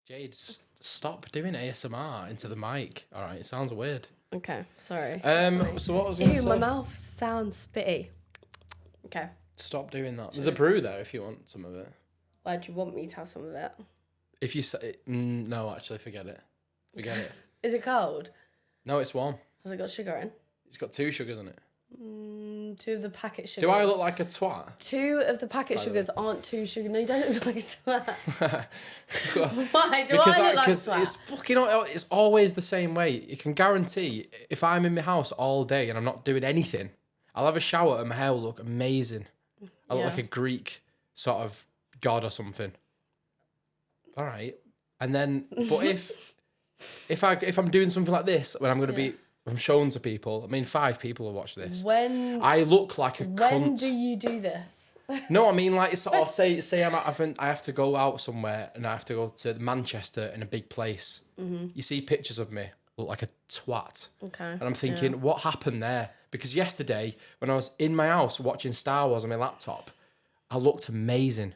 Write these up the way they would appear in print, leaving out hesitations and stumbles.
Jade, stop doing ASMR into the mic. All right, it sounds weird. Okay, sorry. So what was I going to say? My mouth sounds spitty. Okay. Stop doing that. There's a brew there if you want some of it. Why do you want me to have some of it? If you say no, actually, forget it. Forget it. Is it cold? No, it's warm. Has it got sugar in? It's got 2 sugars in it. 2 of the packet sugars. Do I look like a twat? 2 of the packet sugars aren't 2 sugar. No, you don't look like a twat. Well, Why do I look like a Because twat? it's fucking. It's always the same way. You can guarantee if I'm in my house all day and I'm not doing anything, I'll have a shower and my hair will look amazing. I look like a Greek sort of god or something. All right, and then but if I'm doing something like this when I'm going to be. I'm shown to people. I mean, 5 people will watch this. I look like a cunt. When do you do this? No, I mean, like, or say I have to go out somewhere and I have to go to Manchester in a big place. Mm-hmm. You see pictures of me, I look like a twat. Okay. And I'm thinking, what happened there? Because yesterday, when I was in my house watching Star Wars on my laptop, I looked amazing.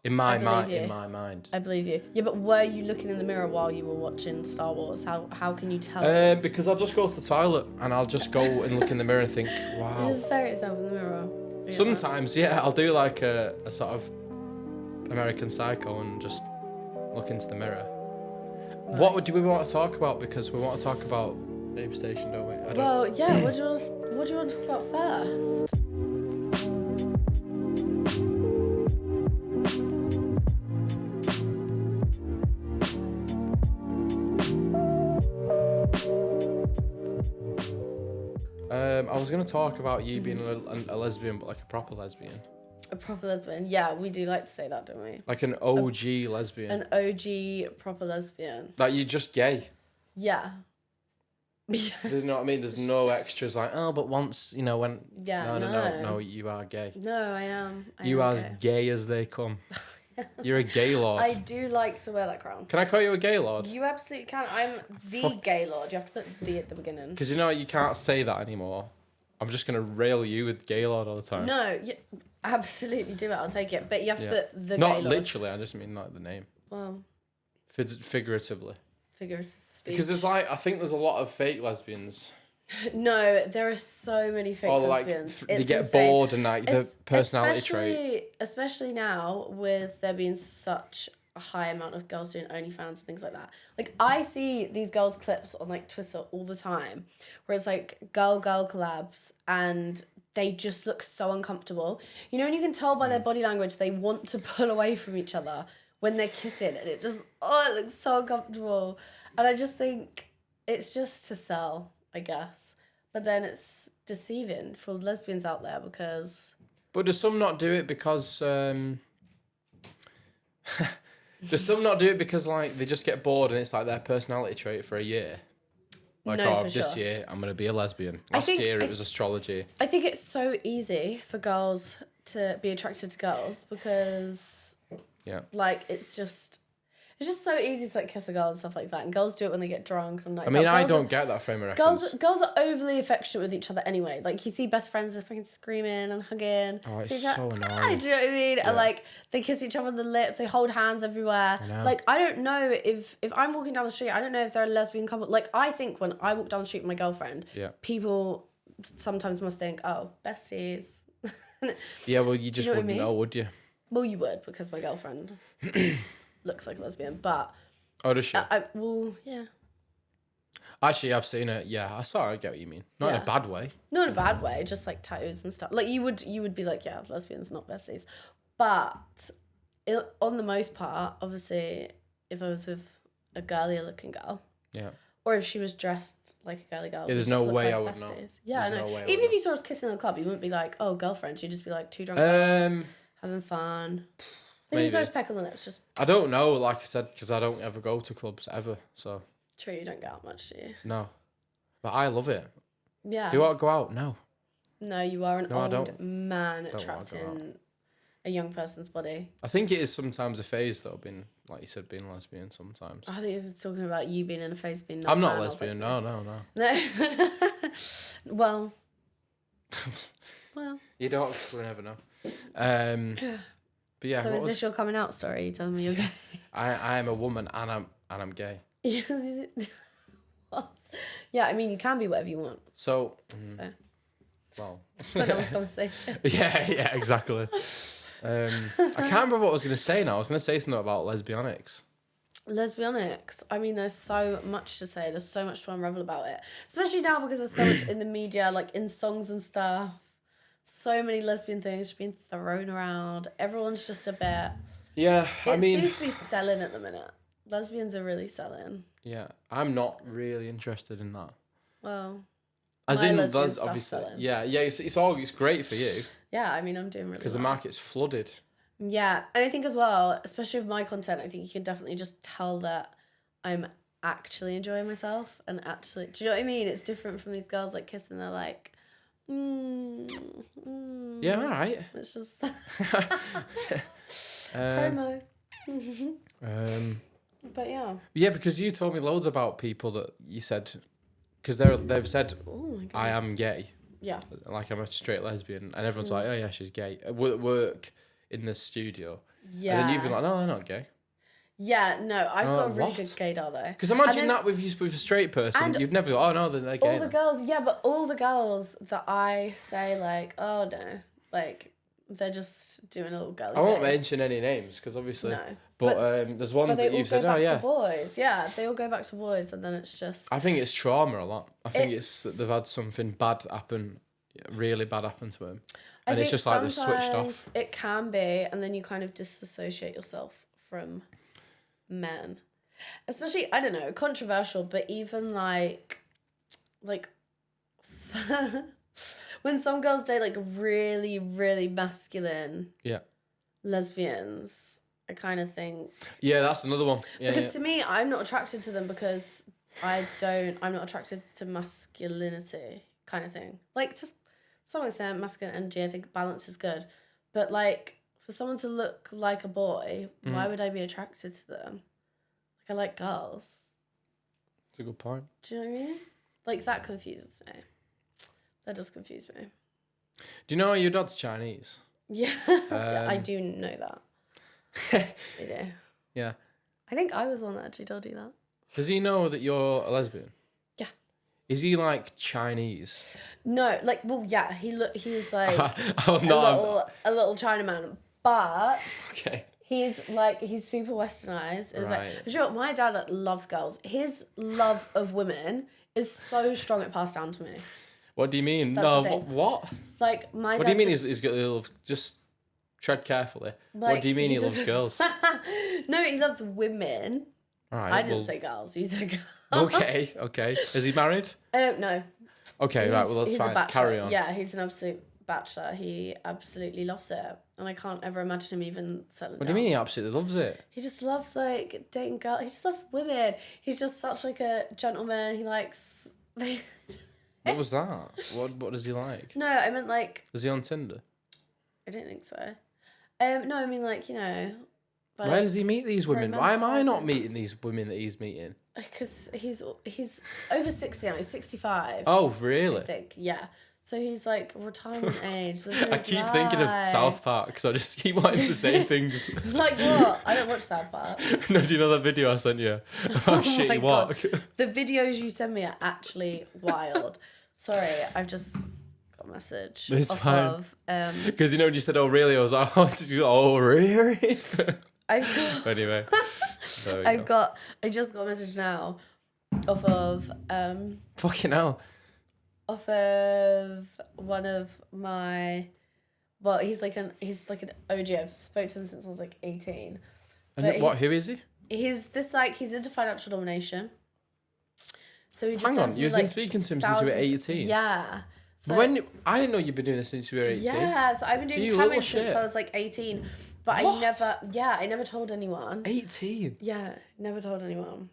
In my mind. I believe you. Yeah, but were you looking in the mirror while you were watching Star Wars? How can you tell? Because I'll just go to the toilet and I'll just go and look in the mirror and think, wow. You just stare at yourself in the mirror. Sometimes, yeah, I'll do like a sort of American Psycho and just look into the mirror. Nice. What do we want to talk about? Because we want to talk about Baby Station, don't we? What do you want to talk about first? I was going to talk about you being a lesbian, but like a proper lesbian. A proper lesbian. Yeah, we do like to say that, don't we? Like an OG lesbian. An OG proper lesbian. Like you're just gay. Yeah. Do you know what I mean? There's no extras like, oh, but once, when... Yeah, No, you are gay. No, I am. You are as gay as they come. You're a gay lord. I do like to wear that crown. Can I call you a gay lord? You absolutely can. I'm the gay lord. You have to put the at the beginning. Because you can't say that anymore. I'm just going to rail you with gay lord all the time. No, absolutely do it. I'll take it. But you have to put the Not gay lord. Not literally, I just mean like the name. Well. Figuratively. Figurative speech. Because I think there's a lot of fake lesbians. No, there are so many fake lesbians. They get insane. Bored and like the personality trait. Especially now with there being such a high amount of girls doing OnlyFans and things like that. Like I see these girls' clips on like Twitter all the time, where it's like girl collabs and they just look so uncomfortable. And you can tell by their body language they want to pull away from each other when they're kissing, and it looks so uncomfortable. And I just think it's just to sell, I guess. But then it's deceiving for lesbians out there because... But does some not do it because... Does some not do it because like they just get bored and it's like their personality trait for a year? Like, this year I'm going to be a lesbian. Last year it was astrology. I think it's so easy for girls to be attracted to girls because... Yeah. Like, it's just so easy to like kiss a girl and stuff like that. And girls do it when they get drunk. And like, I don't get that frame of reference. Girls are overly affectionate with each other anyway. Like, you see best friends, they're fucking screaming and hugging. Oh, it's so annoying. Do you know what I mean? Yeah. And like, they kiss each other on the lips, they hold hands everywhere. Like, I don't know if I'm walking down the street, I don't know if they're a lesbian couple. Like, I think when I walk down the street with my girlfriend, people sometimes must think, oh, besties. Yeah, well, you just wouldn't know, would you? Well, you would, because my girlfriend looks like a lesbian, but... Oh, does she? Well, yeah. Actually, I've seen it. Yeah, I saw her. I get what you mean. Not in a bad way. Not in a bad way, just like tattoos and stuff. Like, you would be like, yeah, lesbians, not besties. But on the most part, obviously, if I was with a girlier looking girl... Yeah. Or if she was dressed like a girly girl. Yeah, there's no way I would know. Yeah, I know. Even if you saw us kissing in a club, you wouldn't be like, oh, girlfriend. You'd just be like, 2 drunk girls. Having fun. Then you start to peck on the lips. Just... I don't know, like I said, because I don't ever go to clubs ever. So true, you don't go out much, do you? No, but I love it. Yeah. Do I go out? No. No, you are an old man attracting a young person's body. I think it is sometimes a phase though. Being like you said, being lesbian sometimes. I think you were talking about you being in a phase being. I'm not lesbian. Like, no. Well. You don't. We never know. But yeah. So is this your coming out story? You telling me you're gay? I am a woman and I'm gay. What? Yeah, I mean, you can be whatever you want. So. Well. It's another conversation. Yeah, exactly. I can't remember what I was going to say now. I was going to say something about lesbianics. Lesbianics. I mean, there's so much to say. There's so much to unravel about it. Especially now because there's so much in the media, like in songs and stuff. So many lesbian things being thrown around. Everyone's just a bit... Yeah, I mean... It seems to be selling at the minute. Lesbians are really selling. Yeah, I'm not really interested in that. Well... As my in, lesbian there's stuff's obviously... selling. Yeah, it's great for you. Yeah, I mean, I'm doing really well. Because the market's flooded. Yeah, and I think as well, especially with my content, I think you can definitely just tell that I'm actually enjoying myself and actually... Do you know what I mean? It's different from these girls like kissing. They're like... Yeah, all right. It's just... Promo. But yeah. Yeah, because you told me loads about people that you said... Because they've said, Oh my I am gay. Yeah. Like, I'm a straight lesbian. And everyone's like, oh, yeah, she's gay. Work in the studio. Yeah. And then you've been like, no, they're not gay. Yeah, no, I've got a really what? good gaydar though. Because imagine that with a straight person, you'd never go, oh, no, they're gay. All the girls, yeah, but all the girls that I say, like, oh, no, like, they're just doing a little girly I won't face. mention any names, because obviously... No. But there's ones that you've said, oh, yeah. To boys. Yeah, they all go back to boys, and then it's just... I think it's trauma a lot. I think it's that they've had something bad happen, really bad happen to them. And it's just like they've switched off. It can be, and then you kind of disassociate yourself from men. Especially, I don't know, controversial, but even like when some girls date like really, really masculine lesbians, I kind of think... Yeah, that's another one. Yeah, because to me, I'm not attracted to them because I'm not attracted to masculinity kind of thing. Like, to some extent, masculine energy, I think balance is good. But, like, for someone to look like a boy, why would I be attracted to them? Like, I like girls. That's a good point. Do you know what I mean? Like, that confuses me. That does confuse me. Do you know your dad's Chinese? Yeah. Yeah, I do know that. I do. Yeah. I think I was the one that actually told you that. Does he know that you're a lesbian? Yeah. Is he like Chinese? No, like, well, yeah, he was like a little Chinaman, but okay. He's super westernized. It was right. like, you know what, my dad like, loves girls. His love of women is so strong it passed down to me. What do you mean? That's no, the thing. what? Like, my dad. What do you mean he's got a little, just tread carefully. Like, what do you mean he loves girls? No, he loves women. All right, I didn't say girls. You said girls. Okay. Is he married? No. Okay, right. Well, that's fine. Carry on. Yeah, he's an absolute bachelor. He absolutely loves it, and I can't ever imagine him even settling What down. do you mean he absolutely loves it? He just loves like dating girls. He just loves women. He's just such like a gentleman. He likes. What was that? What does he like? No, I meant like. Is he on Tinder? I don't think so. No, I mean like, you know. Like, where does he meet these women? Why am I not meeting these women that he's meeting? Because he's over 60 now. He's 65. Oh, really? I think, yeah. So he's like retirement age. I keep thinking of South Park because I just keep wanting to say things. Like what? I don't watch South Park. No, do you know that video I sent you? Oh, shit, you walk. The videos you send me are actually wild. Sorry, I've just got a message. It's fine. Because you know when you said, oh, really? I was like, oh, really? Anyway. I just got a message now off of fucking hell. Off of one of my, well, he's like an OG. I've spoke to him since I was like 18. And what? Who is he? He's into financial domination. So he just hang on, you've been speaking to him since you were 18. Yeah. So, but I didn't know you'd been doing this since you were 18. Yeah, so I've been doing camming since I was like 18. But what? I never told anyone. 18? Yeah, never told anyone.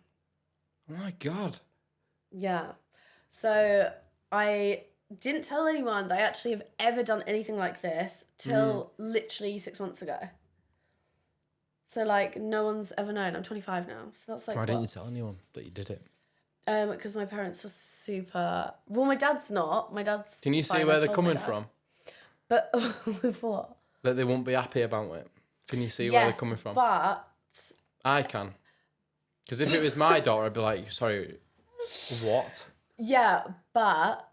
Oh my God. Yeah. So I didn't tell anyone that I actually have ever done anything like this till literally 6 months ago. So like no one's ever known. I'm 25 now. So that's like why didn't you tell anyone that you did it? Because my parents are super... Well, my dad's not. My dad's... Can you see where they're coming from? But with what? That they won't be happy about it. Can you see where they're coming from? But I can. Because if it was my daughter, I'd be like, sorry, what? Yeah, but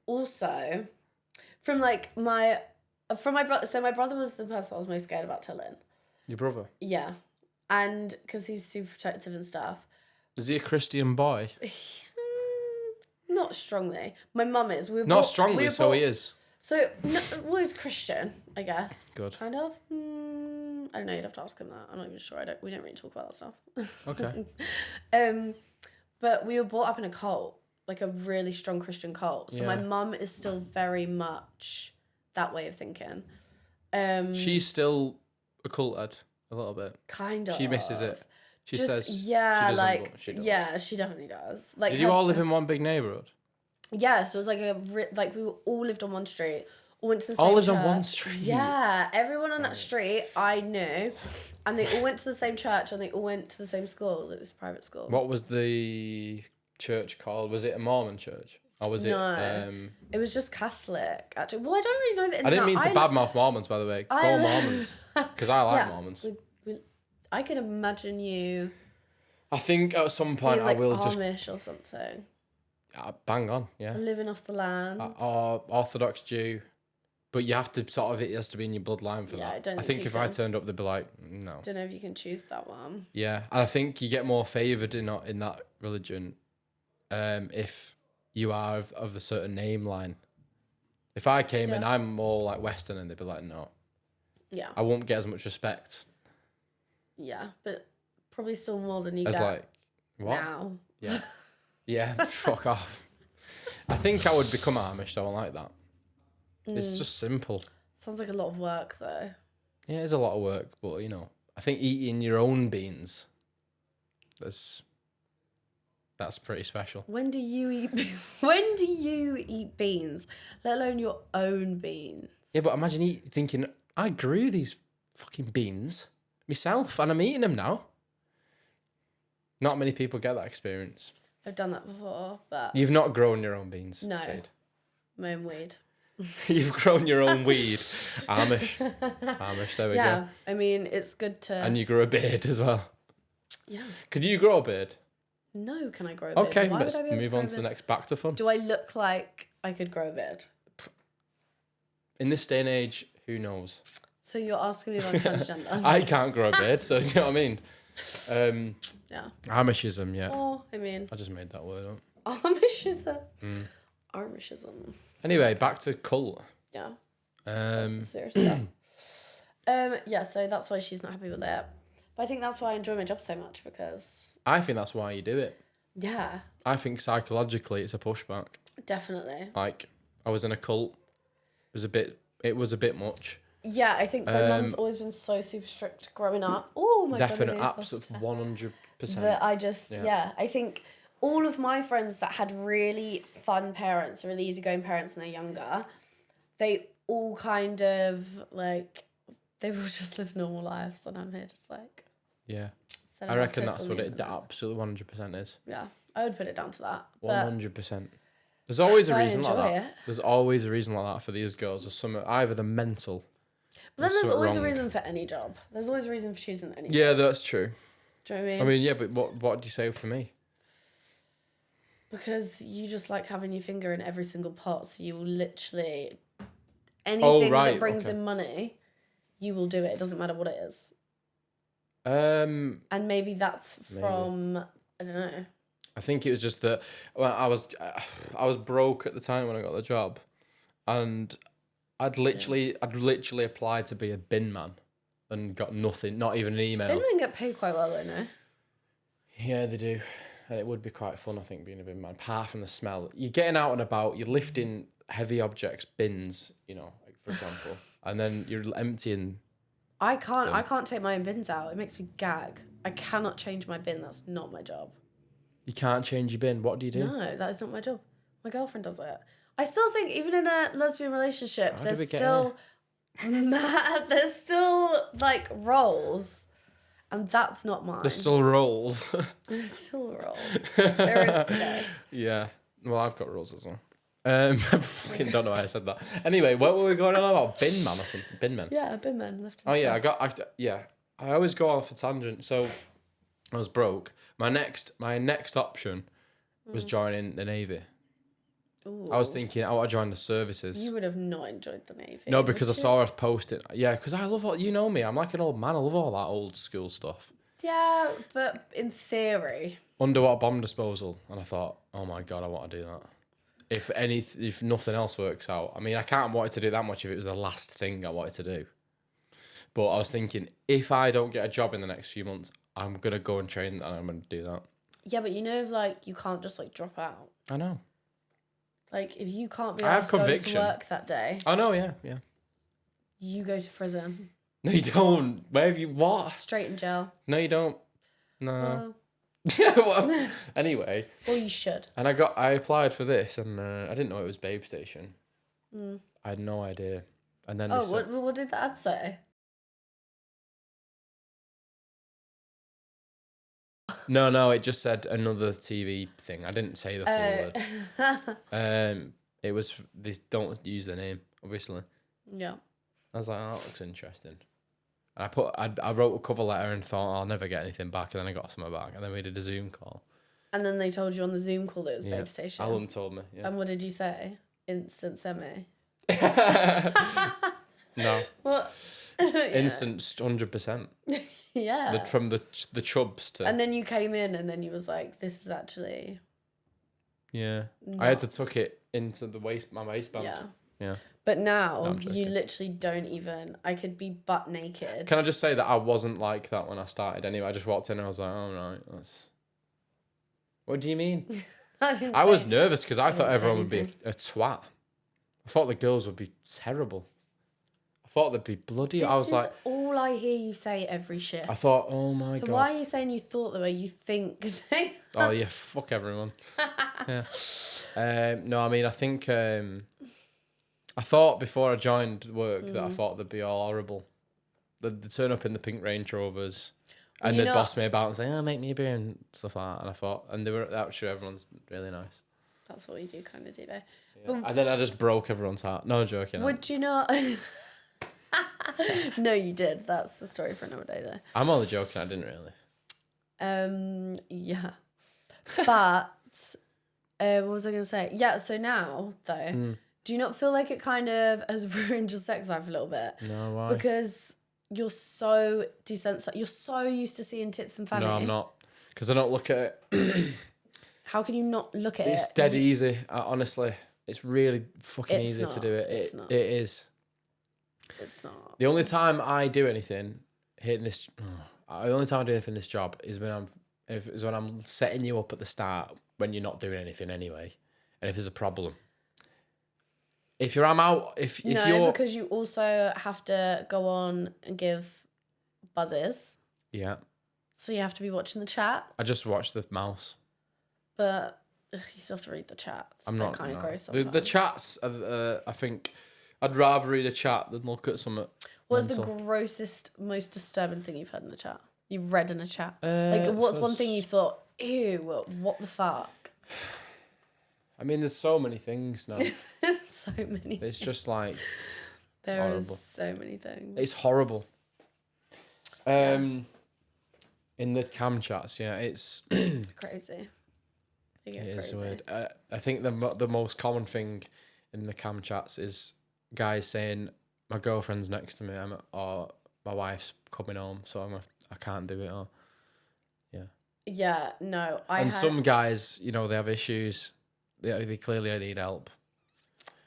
also from like my brother. So my brother was the person I was most scared about telling. Your brother? Yeah, and because he's super protective and stuff. Is he a Christian boy? Not strongly. My mum is. Not strongly, so he is. So, no, well, he's Christian, I guess. Good. Kind of. I don't know. You'd have to ask him that. I'm not even sure. We don't really talk about that stuff. Okay. But we were brought up in a cult, like a really strong Christian cult. So my mum is still very much that way of thinking. She's still a cult head, a little bit. Kind of. She misses it. She says yeah, she doesn't, like but she does. yeah, she definitely does. Like, did you all live in one big neighborhood? Yeah, so it was like we all lived on one street. All went to the same all lived church. on one street. Yeah, everyone on that street I knew, and they all went to the same church and they all went to the same school, like this private school. What was the church called? Was it a Mormon church? Or was it... it was just Catholic, actually. Well, I don't really know the ins I didn't mean to and outs. badmouth Mormons, by the way. Go Mormons. Because I like Mormons. I can imagine you... I think at some point like I will Amish or something. Bang on, yeah. Living off the land. Or Orthodox Jew. But you have to sort of... It has to be in your bloodline for that. I think if I turned up, they'd be like, no. Don't know if you can choose that one. Yeah, I think you get more favoured in that religion if you are of a certain name line. If I came in, I'm more like Western, and they'd be like, no. Yeah. I won't get as much respect. Yeah, but probably still more than you as get like, what? now. Yeah. Yeah, fuck off. I think I would become Amish, so I like that. It's just simple. Sounds like a lot of work, though. Yeah, it's a lot of work, but, you know, I think eating your own beans, that's pretty special. When do you eat beans? Let alone your own beans. Yeah, but imagine thinking, I grew these fucking beans myself, and I'm eating them now. Not many people get that experience. I've done that before, but... You've not grown your own beans, No. Jade. My own weed. You've grown your own weed. Amish, there we go. Yeah, I mean, it's good to... And you grew a beard as well. Yeah. Could you grow a beard? No, can I grow a beard? Okay, Why let's would I be able move grow on a to the beard? next back to fun. Do I look like I could grow a beard? In this day and age, who knows? So you're asking me if I'm transgender? I can't grow a beard, so you know what I mean? Yeah. Amishism, yeah. Oh, I mean... I just made that word up. Amishism. Amishism. Anyway, back to cult. Yeah. Serious stuff. Yeah, so that's why she's not happy with it. But I think that's why I enjoy my job so much, because... I think that's why you do it. Yeah. I think psychologically it's a pushback. Definitely. Like, I was in a cult. It was a bit much. Yeah, I think my mum's always been so super strict growing up. Oh my god. Definitely, absolutely, 100%. That I just, I think all of my friends that had really fun parents, really easygoing parents when they're younger, they all kind of, like, they've all just lived normal lives, and I'm here just like... Yeah. I reckon that's what it absolutely 100% is. Yeah, I would put it down to that. 100%. There's always a reason like that. It. There's always a reason like that for these girls. There's some either the mental. But then there's always a reason for any job. There's always a reason for choosing any job. Yeah, that's true. Do you know what I mean? I mean, yeah, but what do you say for me? Because you just like having your finger in every single pot, so you will literally anything that brings in money, you will do it. It doesn't matter what it is. And maybe that's from I don't know. I think it was just that when I was broke at the time when I got the job, and I'd literally applied to be a bin man and got nothing, not even an email. Bin men get paid quite well, though, no? Yeah, they do. And it would be quite fun, I think, being a bin man. Apart from the smell. You're getting out and about, you're lifting heavy objects, bins, you know, like for example, and then you're emptying. I can't take my own bins out. It makes me gag. I cannot change my bin. That's not my job. You can't change your bin. What do you do? No, that is not my job. My girlfriend does it. I still think even in a lesbian relationship, there's still like roles, and that's not mine. There's still roles. There's still a role. There is today. Yeah. Well, I've got roles as well. I fucking don't know why I said that. Anyway, what were we going on about? Bin man or something? Bin men. Yeah, bin men left. Oh yeah, I always go off a tangent. So I was broke. My next option was joining the Navy. Ooh. I was thinking I want to join the services. You would have not enjoyed the Navy. No, because I saw her post it. Yeah, because I love all, you know me, I'm like an old man. I love all that old school stuff. Yeah, but in theory. Underwater bomb disposal. And I thought, oh my God, I want to do that. If nothing else works out. I mean, I can't want to do that much if it was the last thing I wanted to do. But I was thinking, if I don't get a job in the next few months, I'm going to go and train and I'm going to do that. Yeah, but you know, like, you can't just, like, drop out. I know. Like, if you can't be I able have to go conviction. to work that day, I know, yeah. you go to prison. No, you don't. Where have you, what? Straight in jail. No, you don't. No. Well, Well, anyway. well, you should. And I applied for this and I didn't know it was Babe Station. Mm. I had no idea. And then Oh, what did the ad say? No, it just said another TV thing. I didn't say the full word. It was this. Don't use the name, obviously. Yeah. I was like, oh, that looks interesting. And I wrote a cover letter and thought I'll never get anything back, and then I got something back, and then we did a Zoom call. And then they told you on the Zoom call that it was Yeah. Babe Station. Alan told me. Yeah. And what did you say? Instant semi. No. What? Instant 100%. Yeah. From the chubs to. And then you came in, and then you was like, "This is actually." Yeah. I had to tuck it into my waistband. Yeah. Yeah. But now I'm you joking. literally don't even. I could be butt naked. Can I just say that I wasn't like that when I started anyway? I just walked in and I was like, oh, right, that's... What do you mean? I was nervous because I thought didn't say everyone would be anything. a twat. I thought the girls would be terrible. I thought they'd be bloody. This I was is like... all I hear you say every shift. I thought, oh my God. So why are you saying you thought the way you think they... Oh, yeah, fuck everyone. Yeah. No, I mean, I think... I thought before I joined work that I thought they'd be all horrible. They'd turn up in the pink Range Rovers and they'd boss me about and say, oh, make me a beer and stuff like that. And I thought, and they were actually, everyone's really nice. That's what you do kind of do though. Yeah. And then I just broke everyone's heart. No, I'm joking. Would you not... No, you did. That's the story for another day though. I'm only joking. I didn't really. Yeah. But, what was I going to say? Yeah, so now though... Do you not feel like it kind of has ruined your sex life a little bit? No, why? Because you're so desensitized. You're so used to seeing tits and fanny. No, I'm not. Because I don't look at it. How can you not look at it? It's dead easy. Honestly, it's really fucking easy to do it. It's not. It is. It's not. The only time I do anything hitting this, the only time I do anything in this job is when I'm setting you up at the start when you're not doing anything anyway, and if there's a problem. If you're because you also have to go on and give buzzes. Yeah. So you have to be watching the chat. I just watch the mouse. But you still have to read the chats. I'm not kind of no. gross sometimes. The chats. I think I'd rather read a chat than look at something. What's the grossest, most disturbing thing you've heard in a chat? You've read in a chat. Like, what's one thing you've thought? Ew! What the fuck? I mean, there's so many things now. So many. It's just like there horrible. is so many things. It's horrible. In the cam chats, yeah, it's crazy. It is weird. I think the most common thing in the cam chats is guys saying my girlfriend's next to me, or my wife's coming home, so I can't do it. Or yeah, no. Some guys, they have issues. They clearly need help.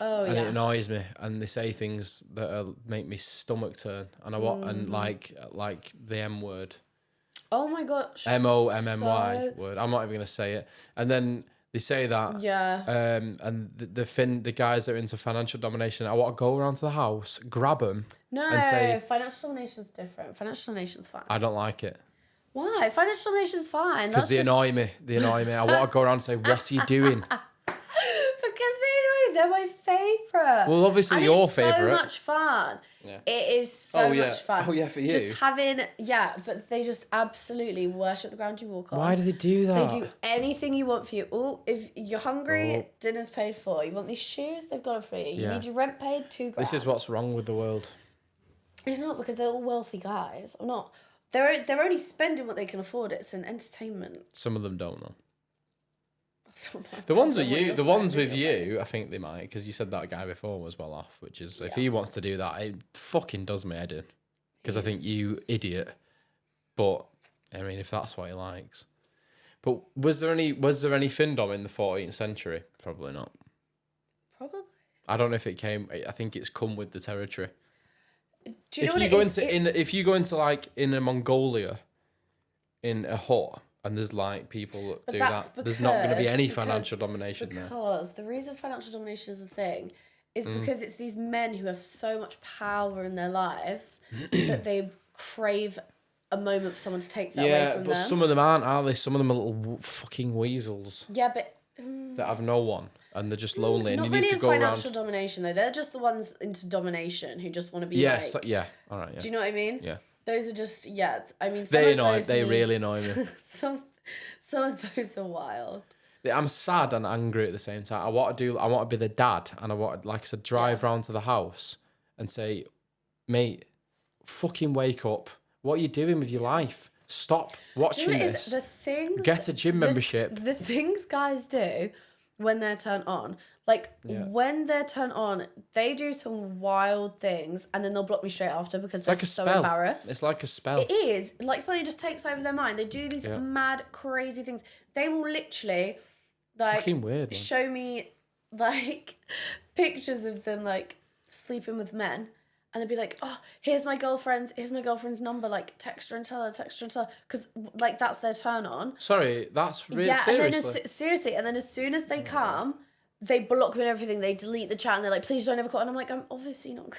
Oh, and it annoys me, and they say things that make me stomach turn, and and like the M word. Oh my gosh. MOMMY word. I'm not even gonna say it. And then they say that. Yeah. And the guys that are into financial domination, I want to go around to the house, grab them. No, and say, financial domination's different. Financial domination's fine. I don't like it. Why? Financial domination's fine. Because they annoy me. I want to go around and say, "What are you doing?" Because they annoy they're my favourite. Well, obviously and your it's favourite. so much fun. Yeah. It is so much fun. Oh yeah, for you. Just having, but they just absolutely worship the ground you walk on. Why do they do that? They do anything you want for you. Oh, if you're hungry, dinner's paid for. You want these shoes, they've got it for you. You need your rent paid, $2,000. This is what's wrong with the world. It's not, because they're all wealthy guys. I'm not. They're only spending what they can afford. It's an entertainment. Some of them don't though. The The ones with you, I think they might, because you said that guy before was well off, which is, if he wants to do that, it fucking does me head in. Because I think you idiot. But, I mean, if that's what he likes. But was there any Findom in the 14th century? Probably not. Probably. I don't know if it came, I think it's come with the territory. Do you know if you go into like in a Mongolia, in a hut, and there's like people that do that, there's not going to be any financial domination there. Because the reason financial domination is a thing is because it's these men who have so much power in their lives that they crave a moment for someone to take that away from them. Yeah, but some of them aren't, are they? Some of them are little fucking weasels. Yeah, but that have no one. And they're just lonely, and not you really need to in go financial around. domination though. They're just the ones into domination who just want to be Yes, yeah, all right, yeah. Do you know what I mean? Yeah. Those are just I mean, They really annoy me. some of those are wild. I'm sad and angry at the same time. I want to be the dad, and I want to, like I said, drive round to the house and say, mate, fucking wake up. What are you doing with your life? Stop watching this. Get a gym membership. The things guys do when they're turned on, when they're turned on, they do some wild things, and then they'll block me straight after because they're so embarrassed. It's like a spell. It is like something just takes over their mind. They do these mad, crazy things. They will literally fucking weird, man. Show me pictures of them sleeping with men. And they'd be like, oh, here's my girlfriend's number, text her and tell her, because, that's their turn on. Sorry, that's really seriously. And then as soon as they come, they block me and everything, they delete the chat, and they're like, please don't ever call. And I'm like, I'm obviously not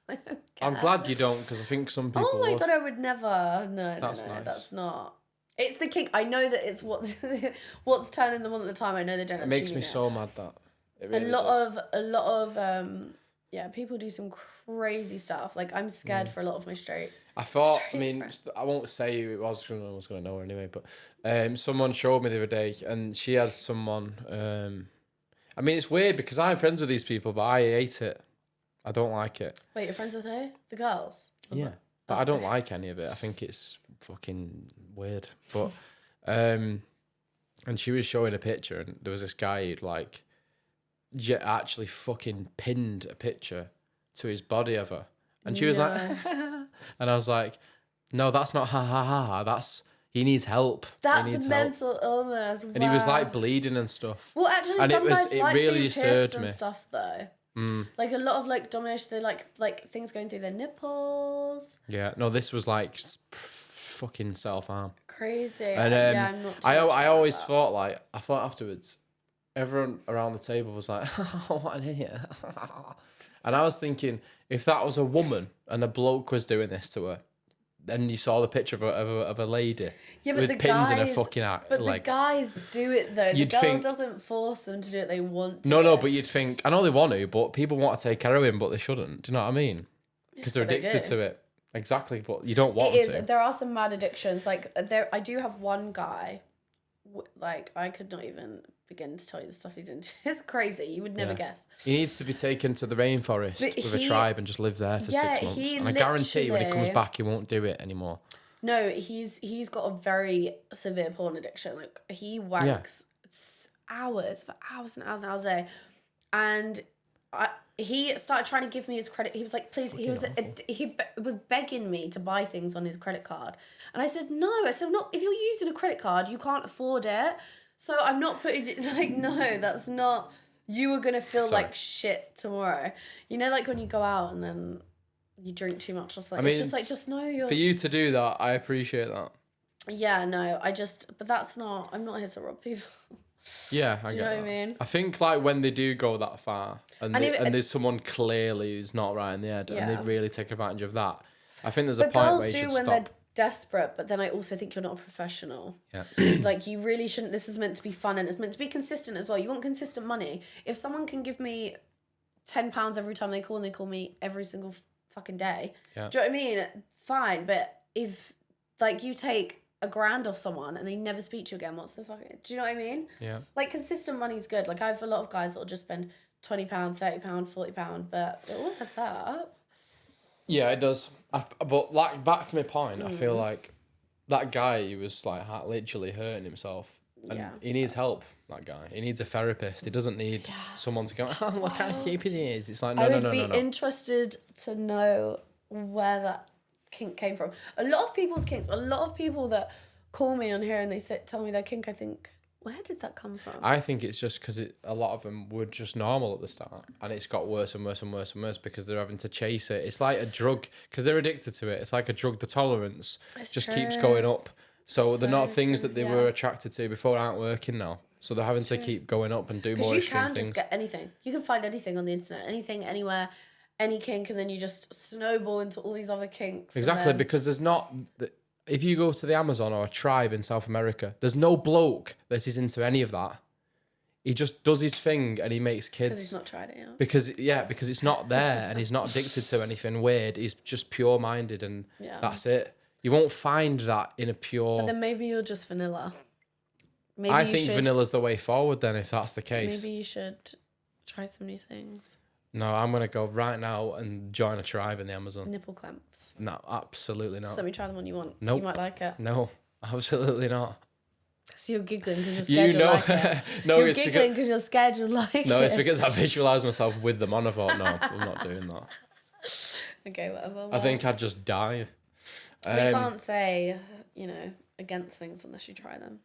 I don't care. I'm glad you don't, because I think some people Oh my God, I would never. No, nice. That's not. It's the kink. I know that it's what's turning them on at the time. I know they don't. It makes me so mad that. It really a lot of people do some crazy stuff. I'm scared for a lot of my straight. I thought, I won't say who it was because no one's going to know her anyway, but someone showed me the other day, and she has someone, it's weird because I'm friends with these people, but I hate it. I don't like it. Wait, you're friends with who? The girls? Yeah, but I don't like any of it. I think it's fucking weird. But, and she was showing a picture, and there was this guy who'd actually fucking pinned a picture to his body of her, and she was like and I was like, no, that's not ha, that's he needs help. That's mental illness. Wow. And he was bleeding and stuff. Well, actually, and some guys really being disturbed pierced me. And stuff though. A lot of domination, they like things going through their nipples. Yeah, no, this was fucking self-harm. Crazy. And I'm not I always thought afterwards, everyone around the table was like, oh, what an idiot. And I was thinking, if that was a woman and a bloke was doing this to her, then you saw the picture of a lady with pins in her fucking legs. But the guys do it though. The girl doesn't force them to do it. They want to. No, but you'd think, I know they want to, but people want to take heroin, but they shouldn't. Do you know what I mean? Because they're addicted to it. Exactly, but you don't want to. There are some mad addictions. I do have one guy, I could not even begin to tell you the stuff he's into. It's crazy. You would never guess. He needs to be taken to the rainforest with a tribe and just live there for 6 months. And I guarantee when he comes back, he won't do it anymore. No, he's got a very severe porn addiction. He wanks hours and hours and hours a day. And he started trying to give me his credit. He was like, please, he was begging me to buy things on his credit card. And I said, no. I said, no, if you're using a credit card, you can't afford it. So I'm not putting it, no, that's not, you are going to feel like shit tomorrow. You know, when you go out and then you drink too much or something. It's just just know you're... For you to do that, I appreciate that. Yeah, no, but that's not, I'm not here to rob people. Yeah, I get that. Do you know what I mean? I think when they do go that far and there's someone clearly who's not right in the head and they really take advantage of that, I think there's a point where you should stop. desperate, but then I also think you're not a professional. Yeah. Like, you really shouldn't. This is meant to be fun, and it's meant to be consistent as well. You want consistent money. If someone can give me £10 every time they call, and they call me every single fucking day, Yeah. do you know what I mean? Fine, but if like you take £1,000 off someone and they never speak to you again, what's the fucking? Do you know what I mean? Yeah. Like, consistent money's good. Like, I have a lot of guys that'll just spend £20, £30, £40, but it all adds up. Yeah, it does. But like, back to my point, I feel like that guy, he was like literally hurting himself, and he needs help. That guy, he needs a therapist. He doesn't need someone to go, oh, look how stupid he is. It's like, no. I would be interested to know where that kink came from. A lot of people's kinks, a lot of people that call me on here and they tell me their kink, I think, where did that come from? I think it's just because a lot of them were just normal at the start, and it's got worse and worse and worse and worse because they're having to chase it. It's like a drug because they're addicted to it. It's like a drug. The tolerance keeps going up. So the not things that they were attracted to before aren't working now. So they're having to keep going up and do more extreme things. You can just get anything. You can find anything on the internet, anything, anywhere, any kink, and then you just snowball into all these other kinks. Exactly, because there's not... If you go to the Amazon or a tribe in South America, there's no bloke that is into any of that. He just does his thing and he makes kids. Because he's not tried it yet. Because it's not there and he's not addicted to anything weird. He's just pure-minded and that's it. You won't find that in a pure... But then maybe you're just vanilla. Maybe I think vanilla's the way forward then, if that's the case. Maybe you should try some new things. No, I'm going to go right now and join a tribe in the Amazon. Nipple clamps. No, absolutely not. Just let me try them on you once. Nope. You might like it. No, absolutely not. So you're giggling because you're scared you'll like it. No, you're giggling because you're scared you'll like it. No, it's because I visualised myself with them on. I thought, no, I'm not doing that. Okay, whatever. Well, I think I'd just die. They can't say, against things unless you try them,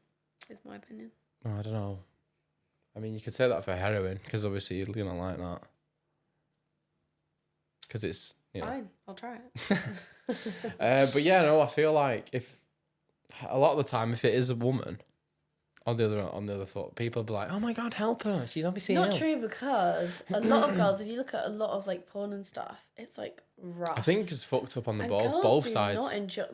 is my opinion. I don't know. I mean, you could say that for heroin, because obviously you're going to like that. Because it's, Fine, I'll try it. But yeah, no, I feel like a lot of the time, if it is a woman, on the other thought, people will be like, oh my God, help her. She's obviously Not ill. true, because a lot of girls, if you look at a lot of like porn and stuff, it's like rough. I think it's fucked up on the both girls do sides. not enjoy,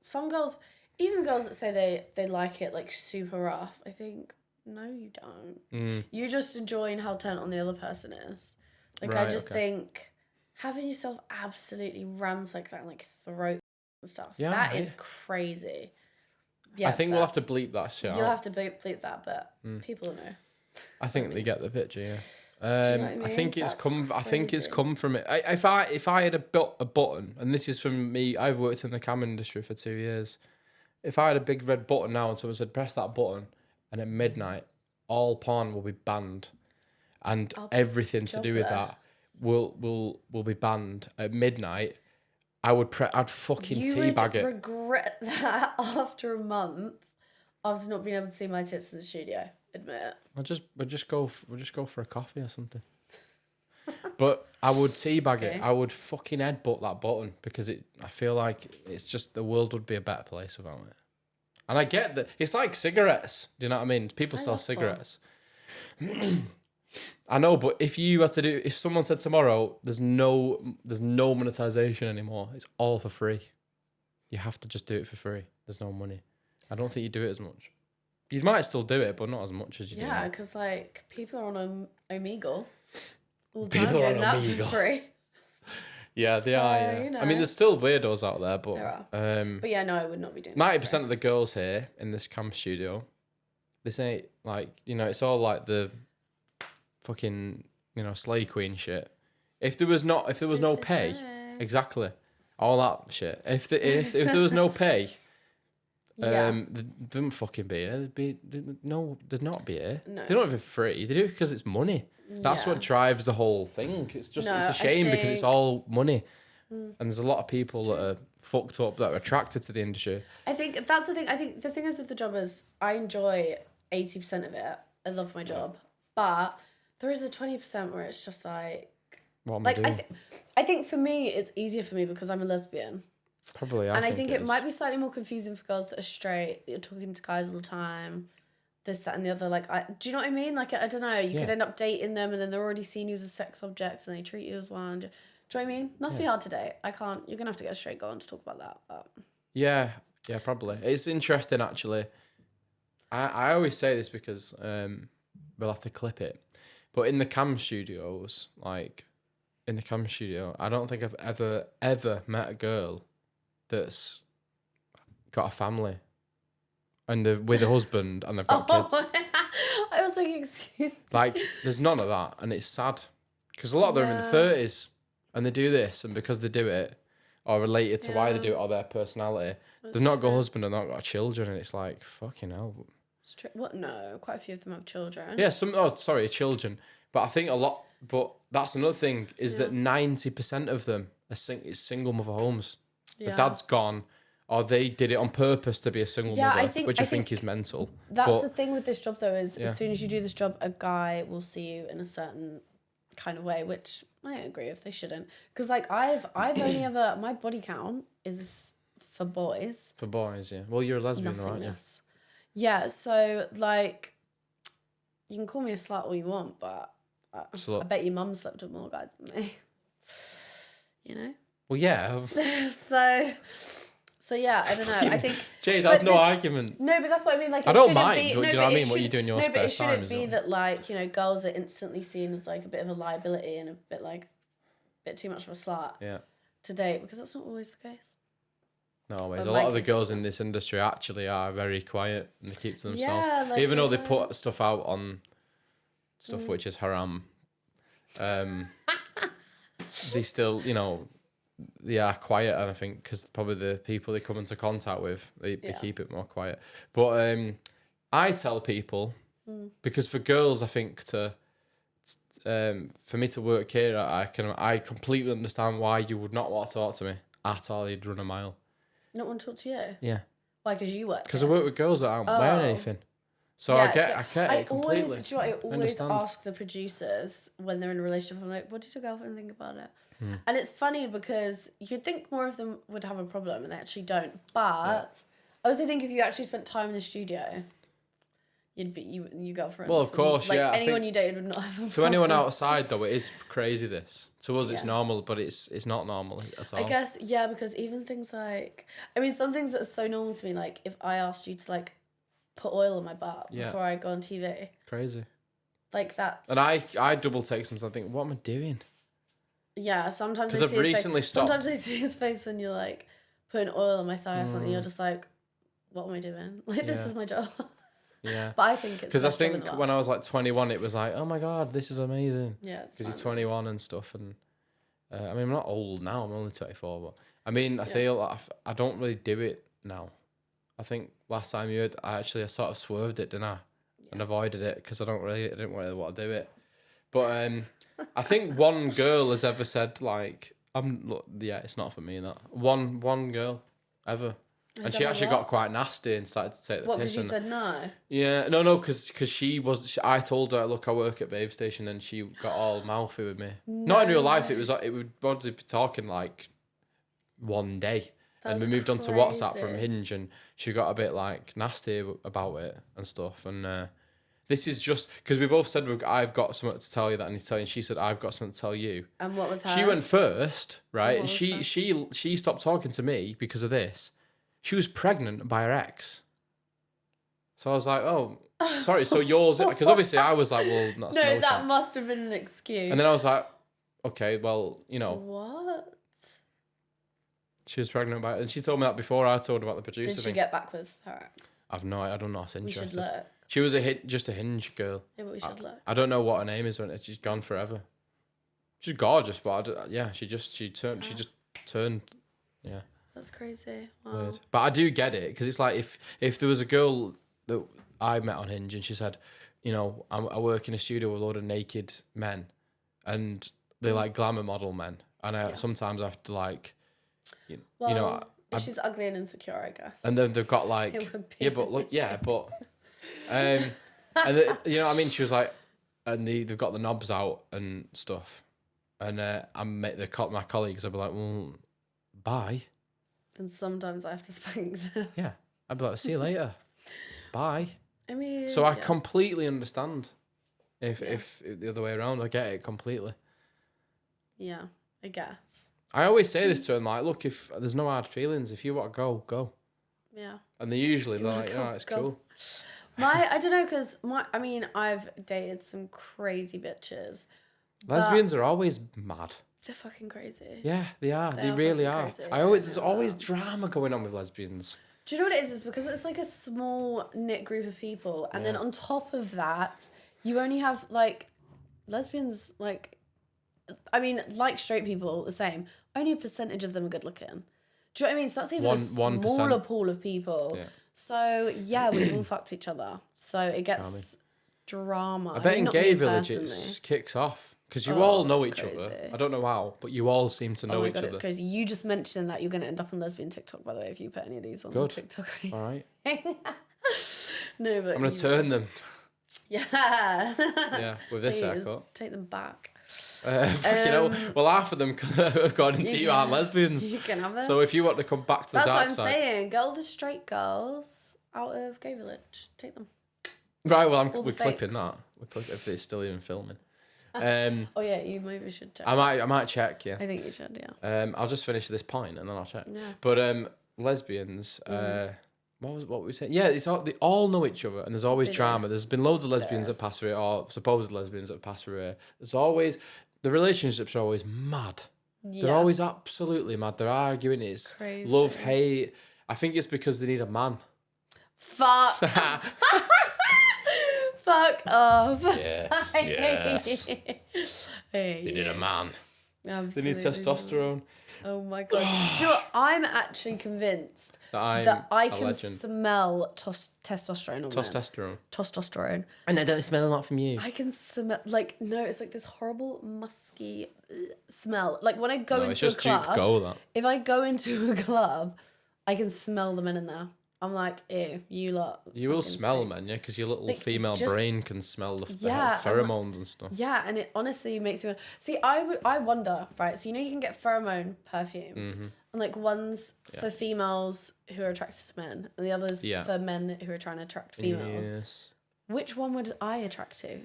some girls, even girls that say they like it like super rough, I think, no, you don't. You're just enjoying how turned on the other person is. Like, right, I just think having yourself absolutely ransacked that and like throat and stuff, that is crazy. Yeah, I think we'll have to bleep that shit out. You'll have to bleep that, but people know. I think they get the picture, yeah. Do you know what I mean? I think it's come. Crazy. I think it's come from it. If I had a button, and this is from me, I've worked in the cam industry for 2 years. If I had a big red button now, and someone said press that button, and at midnight, all porn will be banned, and everything to do with that will be banned at midnight. I'd fucking teabag it. You would regret that after a month, after not being able to see my tits in the studio. Admit it. We'll just go for a coffee or something. But I would teabag it. I would fucking headbutt that button because I feel like it's just the world would be a better place without it. And I get that it's like cigarettes. Do you know what I mean? People sell cigarettes. I know, but if someone said tomorrow there's no monetization anymore, it's all for free. You have to just do it for free. There's no money. I don't think you do it as much. You might still do it, but not as much as you do. Yeah, because like people are on Omegle all the time doing that for free. Yeah, they are. Yeah. I mean, there's still weirdos out there, but there are. But yeah, no, I would not be doing. 90% of the girls here in this cam studio, this ain't like it's all like the fucking slay queen shit. If there was no pay, exactly, all that shit. If there was no pay. They wouldn't fucking be here. They'd not be here. No. They don't have it free. They do it because it's money. That's what drives the whole thing. It's just it's a shame because it's all money, and there's a lot of people that are fucked up that are attracted to the industry. I think that's the thing. I think the thing is with the job is I enjoy 80% of it. I love my job, but there is a 20% where it's just like what am I doing? I think for me it's easier for me because I'm a lesbian. Probably, I think it might be slightly more confusing for girls that are straight, that you're talking to guys all the time, this, that, and the other. Like, do you know what I mean? Like, I don't know. You could end up dating them, and then they're already seeing you as a sex object, and they treat you as one. Do you know what I mean? Must be hard to date. I can't. You're gonna have to get a straight girl on to talk about that. But. Yeah, probably. It's interesting, actually. I always say this because we'll have to clip it. But in the cam studios, like, in the cam studio, I don't think I've ever met a girl that's got a family and they're with a husband and they've got kids. I was like, excuse me. Like, there's none of that, and it's sad because a lot of them are in the 30s and they do this, and because they do it or related to why they do it or their personality, they've not got a husband and not got children, and it's like, fucking hell. What? No, quite a few of them have children. Yeah, children. But I think a lot, but that's another thing, is that 90% of them are single mother homes. The dad's gone, or they did it on purpose to be a single mother, which I think is mental. That's the thing with this job, though, is as soon as you do this job, a guy will see you in a certain kind of way, which I don't agree with. They shouldn't. Because, like, I've only ever, my body count is for boys. For boys, yeah. Well, you're a lesbian, aren't you? Yeah, so, like, you can call me a slut all you want, but I bet your mum slept with more guys than me. You know? Well, yeah. So yeah, I don't know. I think Jay, that's no argument. No, but that's what I mean. Like, I don't mind. Do you know what I mean? What you do in your spare time. No, but it shouldn't be that, like, you know, girls are instantly seen as like a bit of a liability and a bit too much of a slut. Yeah. To date, because that's not always the case. No, always. A lot of the girls in this industry actually are very quiet and they keep to themselves. Yeah, like, even though they put stuff out on stuff which is haram. They still, you know, they are quiet, and I think because probably the people they come into contact with, they keep it more quiet. But I tell people, because for girls, I think for me to work here, I completely understand why you would not want to talk to me at all. You'd run a mile. Not want to talk to you? Yeah. Why? Because you work. Because I work with girls that aren't wearing anything. So I get it completely. I always ask the producers when they're in a relationship, I'm like, what did your girlfriend think about it? And it's funny because you'd think more of them would have a problem and they actually don't. But I also think if you actually spent time in the studio, you'd be you girlfriend. Well, of course, like, yeah. Anyone you dated would not have a problem. To anyone outside, though, it is crazy. This to us, it's normal, but it's not normal at all. I guess because even things like, I mean, some things that are so normal to me, like if I asked you to like put oil on my butt before I go on TV. Crazy. Like that. And I double take sometimes. I think, what am I doing? Yeah, sometimes I see Sometimes I see his face and you're like putting oil on my thigh or something. You're just like, what am I doing? Like this is my job. Yeah. But I think it's because I think when I was like 21, it was like, oh my god, this is amazing. Yeah. Because you're 21 and stuff, and I mean, I'm not old now. I'm only 24, but I mean, I feel like I don't really do it now. I think last time I sort of swerved it, didn't I? And avoided it because I didn't really want to do it. But I think one girl has ever said like, it's not for me, that one girl ever. And she actually got quite nasty and started to take the piss. What, because you said no? Yeah, no, because I told her, look, I work at Babe Station, and she got all mouthy with me. No. Not in real life, it would probably be talking like one day. And we moved on to WhatsApp from Hinge, and she got a bit like nasty about it and stuff. And this is just because we both said I've got something to tell you that I need to tell you, and she said I've got something to tell you. And what was hers? She went first, right? And she stopped talking to me because of this. She was pregnant by her ex. So I was like, oh, sorry, so yours... Because obviously I was like, well, that's no that must have been an excuse. And then I was like, okay, well, you know... What? She was pregnant by... And she told me that before I told her about the producer thing. Did she get back with her ex? I don't know. It's interesting. We should look. She was just a Hinge girl. Yeah, but we should look. I don't know what her name is. She's gone forever. She's gorgeous, but she just turned... Yeah. That's crazy. Wow. Weird. But I do get it, because it's like if there was a girl that I met on Hinge and she said, you know, I work in a studio with a load of naked men, and they're like glamour model men, and sometimes I have to like, you know, if she's ugly and insecure, I guess. And then they've got like, you know what I mean? She was like, and they've got the knobs out and stuff, and my colleagues will be like, well, bye. And sometimes I have to spank them. Yeah. I'd be like, see you later. Bye. I mean... So I completely understand if the other way around. I get it completely. Yeah, I guess. I always say this to them, like, look, if there's no hard feelings, if you want to go, go. Yeah. And they're like, oh, it's cool. I don't know, because I've dated some crazy bitches. Lesbians are always mad. They're fucking crazy. Yeah, they are. They really are. Crazy. There's always drama going on with lesbians. Do you know what it is? It's because it's like a small knit group of people, and then on top of that, you only have like lesbians. Like, like straight people, the same. Only a percentage of them are good looking. Do you know what I mean? So that's even a smaller pool of people. Yeah. So yeah, we've all fucked each other. So it gets drama. I bet in gay villages kicks off. Because you all know each other. I don't know how, but you all seem to know each other. It's crazy. You just mentioned that you're going to end up on lesbian TikTok, by the way, if you put any of these on TikTok. All right. No, but... I'm going to turn them. Yeah. Yeah, with this haircut. Take them back. Half of them, according to you, aren't lesbians. You can have it. So if you want to come back to the dark side... That's what I'm saying. Get all the straight girls out of gay village. Take them. Right, well, we're clipping that. If it's still even filming. You maybe should check. I might check, yeah. I think you should, yeah. I'll just finish this point and then I'll check. Yeah. But lesbians, what were we saying? Yeah, they all know each other and there's always drama. There's been loads of lesbians that pass away, or supposed lesbians that pass away. There's always, the relationships are always mad. Yeah. They're always absolutely mad. They're arguing, it's crazy. Love, hate. I think it's because they need a man. Fuck. Fuck off. Yes. They need a man. Absolutely. They need testosterone. Oh my God. Do you know what? I'm actually convinced that I can smell testosterone on Testosterone. And I don't smell a lot from you. I can smell, it's like this horrible musky smell. Like when I go into a club. If I go into a club, I can smell the men in there. I'm like, ew, you lot. You will smell, man, yeah, because your little female brain can smell the pheromones and stuff. Yeah, and it honestly makes me... See, I wonder, right, so you can get pheromone perfumes, and ones for females who are attracted to men, and the others for men who are trying to attract females. Yes. Which one would I attract to?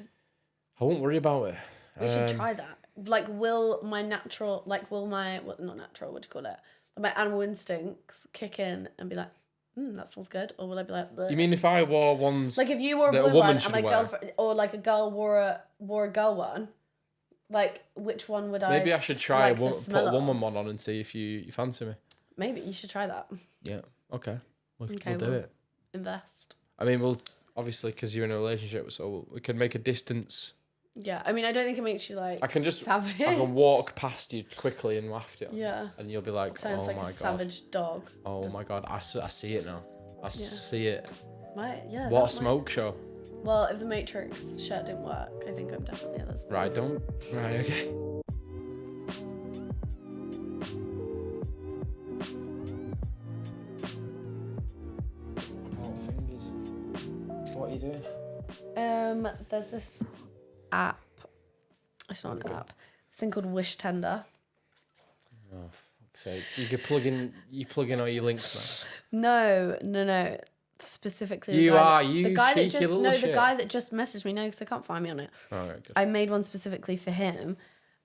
I won't worry about it. We should try that. Will my natural, not natural, what do you call it? My animal instincts kick in and be like, that smells good, or will I be like? Bleh. You mean if I wore ones? Like if you wore a blue one and my girlfriend, or like a girl wore a girl one, which one would I? Maybe I should try put a woman one on and see if you fancy me. Maybe you should try that. Yeah. Okay. We'll do it. Invest. I mean, we'll obviously because you're in a relationship, so we can make a distance. Yeah, I don't think it makes you I can just savage. I can walk past you quickly and waft you. Yeah. And you'll be like, turns oh my God. Savage dog. Oh my God, I see it now. I see it. Yeah. What a smoke show. Well, if the Matrix shirt didn't work, I think I'm definitely others. Right, okay. What are you doing? There's this app. It's not an app. This thing called Wish Tender. Oh, fuck's sake. You plug in all your links now. No. Specifically, the guy that just messaged me. No, because I can't find me on it. All right, good. I made one specifically for him.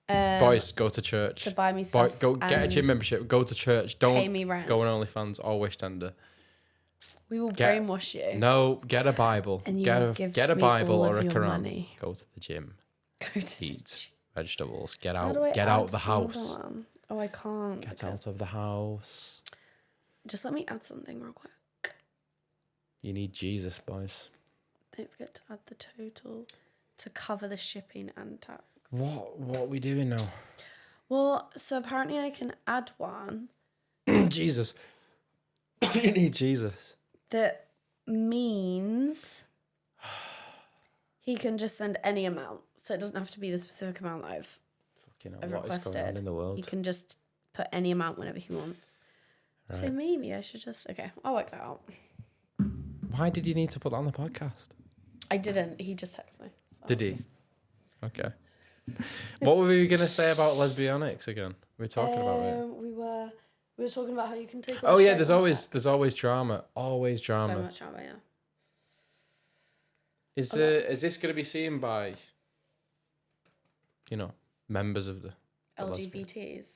Boys, go to church. To buy me stuff. Go get a gym membership. Go to church. Don't pay me rent. Go on OnlyFans or Wish Tender. We will brainwash you. No, get a Bible. And get a Bible or a Quran. Money. Go to the gym. Eat vegetables. Get out the house. Oh, I can't. Get out of the house. Just let me add something real quick. You need Jesus, boys. Don't forget to add the total to cover the shipping and tax. What are we doing now? Well, so apparently I can add one. Jesus. You need Jesus. That means he can just send any amount. So it doesn't have to be the specific amount that I've requested. What is going on in the world? He can just put any amount whenever he wants. Right. So maybe I should just... Okay, I'll work that out. Why did you need to put that on the podcast? I didn't. He just texted me. So did he? Okay. What were we going to say about lesbianics again? We were talking about it. We were talking about how you can take... Oh, yeah, there's always drama. Always drama. So much drama, yeah. Is this going to be seen by, members of the LGBTs?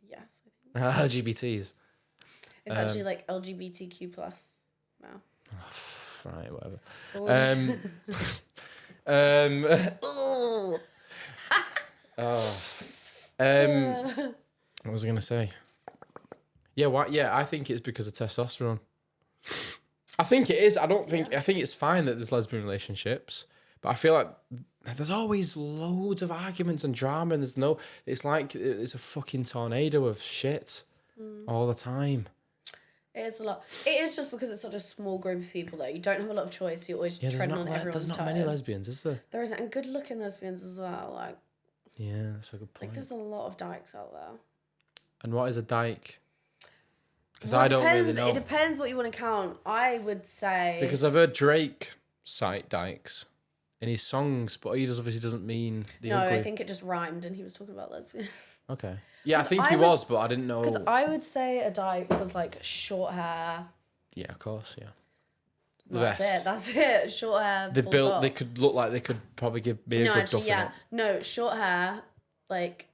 Yes, I think. LGBTs. It's actually like LGBTQ plus now. Right, whatever. What was I gonna say? Yeah, why? Yeah, I think it's because of testosterone. I think it is. I don't think. I think it's fine that there's lesbian relationships, but I feel like there's always loads of arguments and drama, and there's no. It's like it's a fucking tornado of shit all the time. It is a lot. It is just because it's such a small group of people, though. You don't have a lot of choice. You're always treading on everyone's toes. There's not many lesbians, is there? There isn't, and good-looking lesbians as well. Like, yeah, that's a good point. like there's a lot of dykes out there. And what is a dyke? Because I don't really know. It depends what you want to count. I would say because I've heard Drake cite dykes in his songs, but he obviously doesn't mean the ugly. I think it just rhymed, and he was talking about lesbians. Okay. Yeah, I think he was, but I didn't know. Because I would say a dyke was like short hair. Yeah, of course, yeah. That's it. Short hair. They could look like they could probably be a good duffing up. No, short hair, like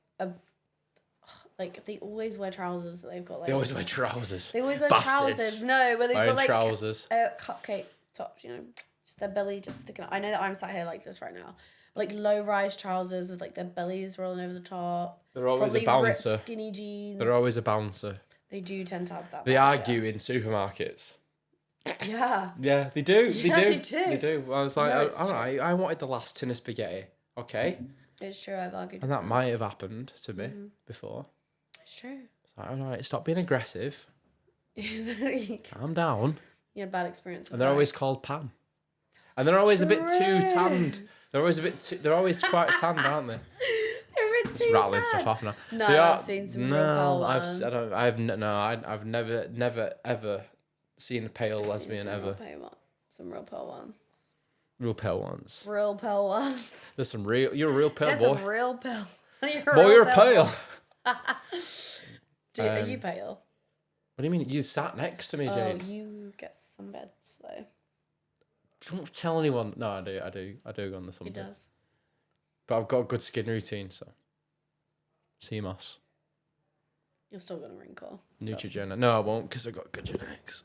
they always wear trousers. They've got like. They always wear trousers. They always wear trousers. No, where they've got like trousers. Cupcake tops. You know, just their belly just sticking out. I know that I'm sat here like this right now. Like low-rise trousers with like their bellies rolling over the top. They're always probably a bouncer. Ripped, skinny jeans. They're always a bouncer. They do tend to have that. They argue in supermarkets. Yeah. Yeah, they do. They do. They do. I was like, all right, I wanted the last tin of spaghetti. Okay. It's true, I've argued. And that might have happened to me before. It's true. It's like, all right, stop being aggressive. Calm down. You had a bad experience. And they're always called Pam. And they're always a bit too tanned. They're always quite tanned, aren't they? They're a bit too rattling tanned. stuff off now. No, I've seen some real pale ones. I've never ever seen a pale lesbian ever. Some real pale ones. Real pale ones. Real pale ones. There's some real. You're a real pale boy. There's some real pale. You're pale. Are you pale? What do you mean? You sat next to me, Jade. Oh, you get some beds though. Don't tell anyone. No, I do go on the sunbeds. He does. But I've got a good skin routine, so. CMOS. You're still gonna wrinkle. Neutrogena. No, I won't, because I've got good genetics.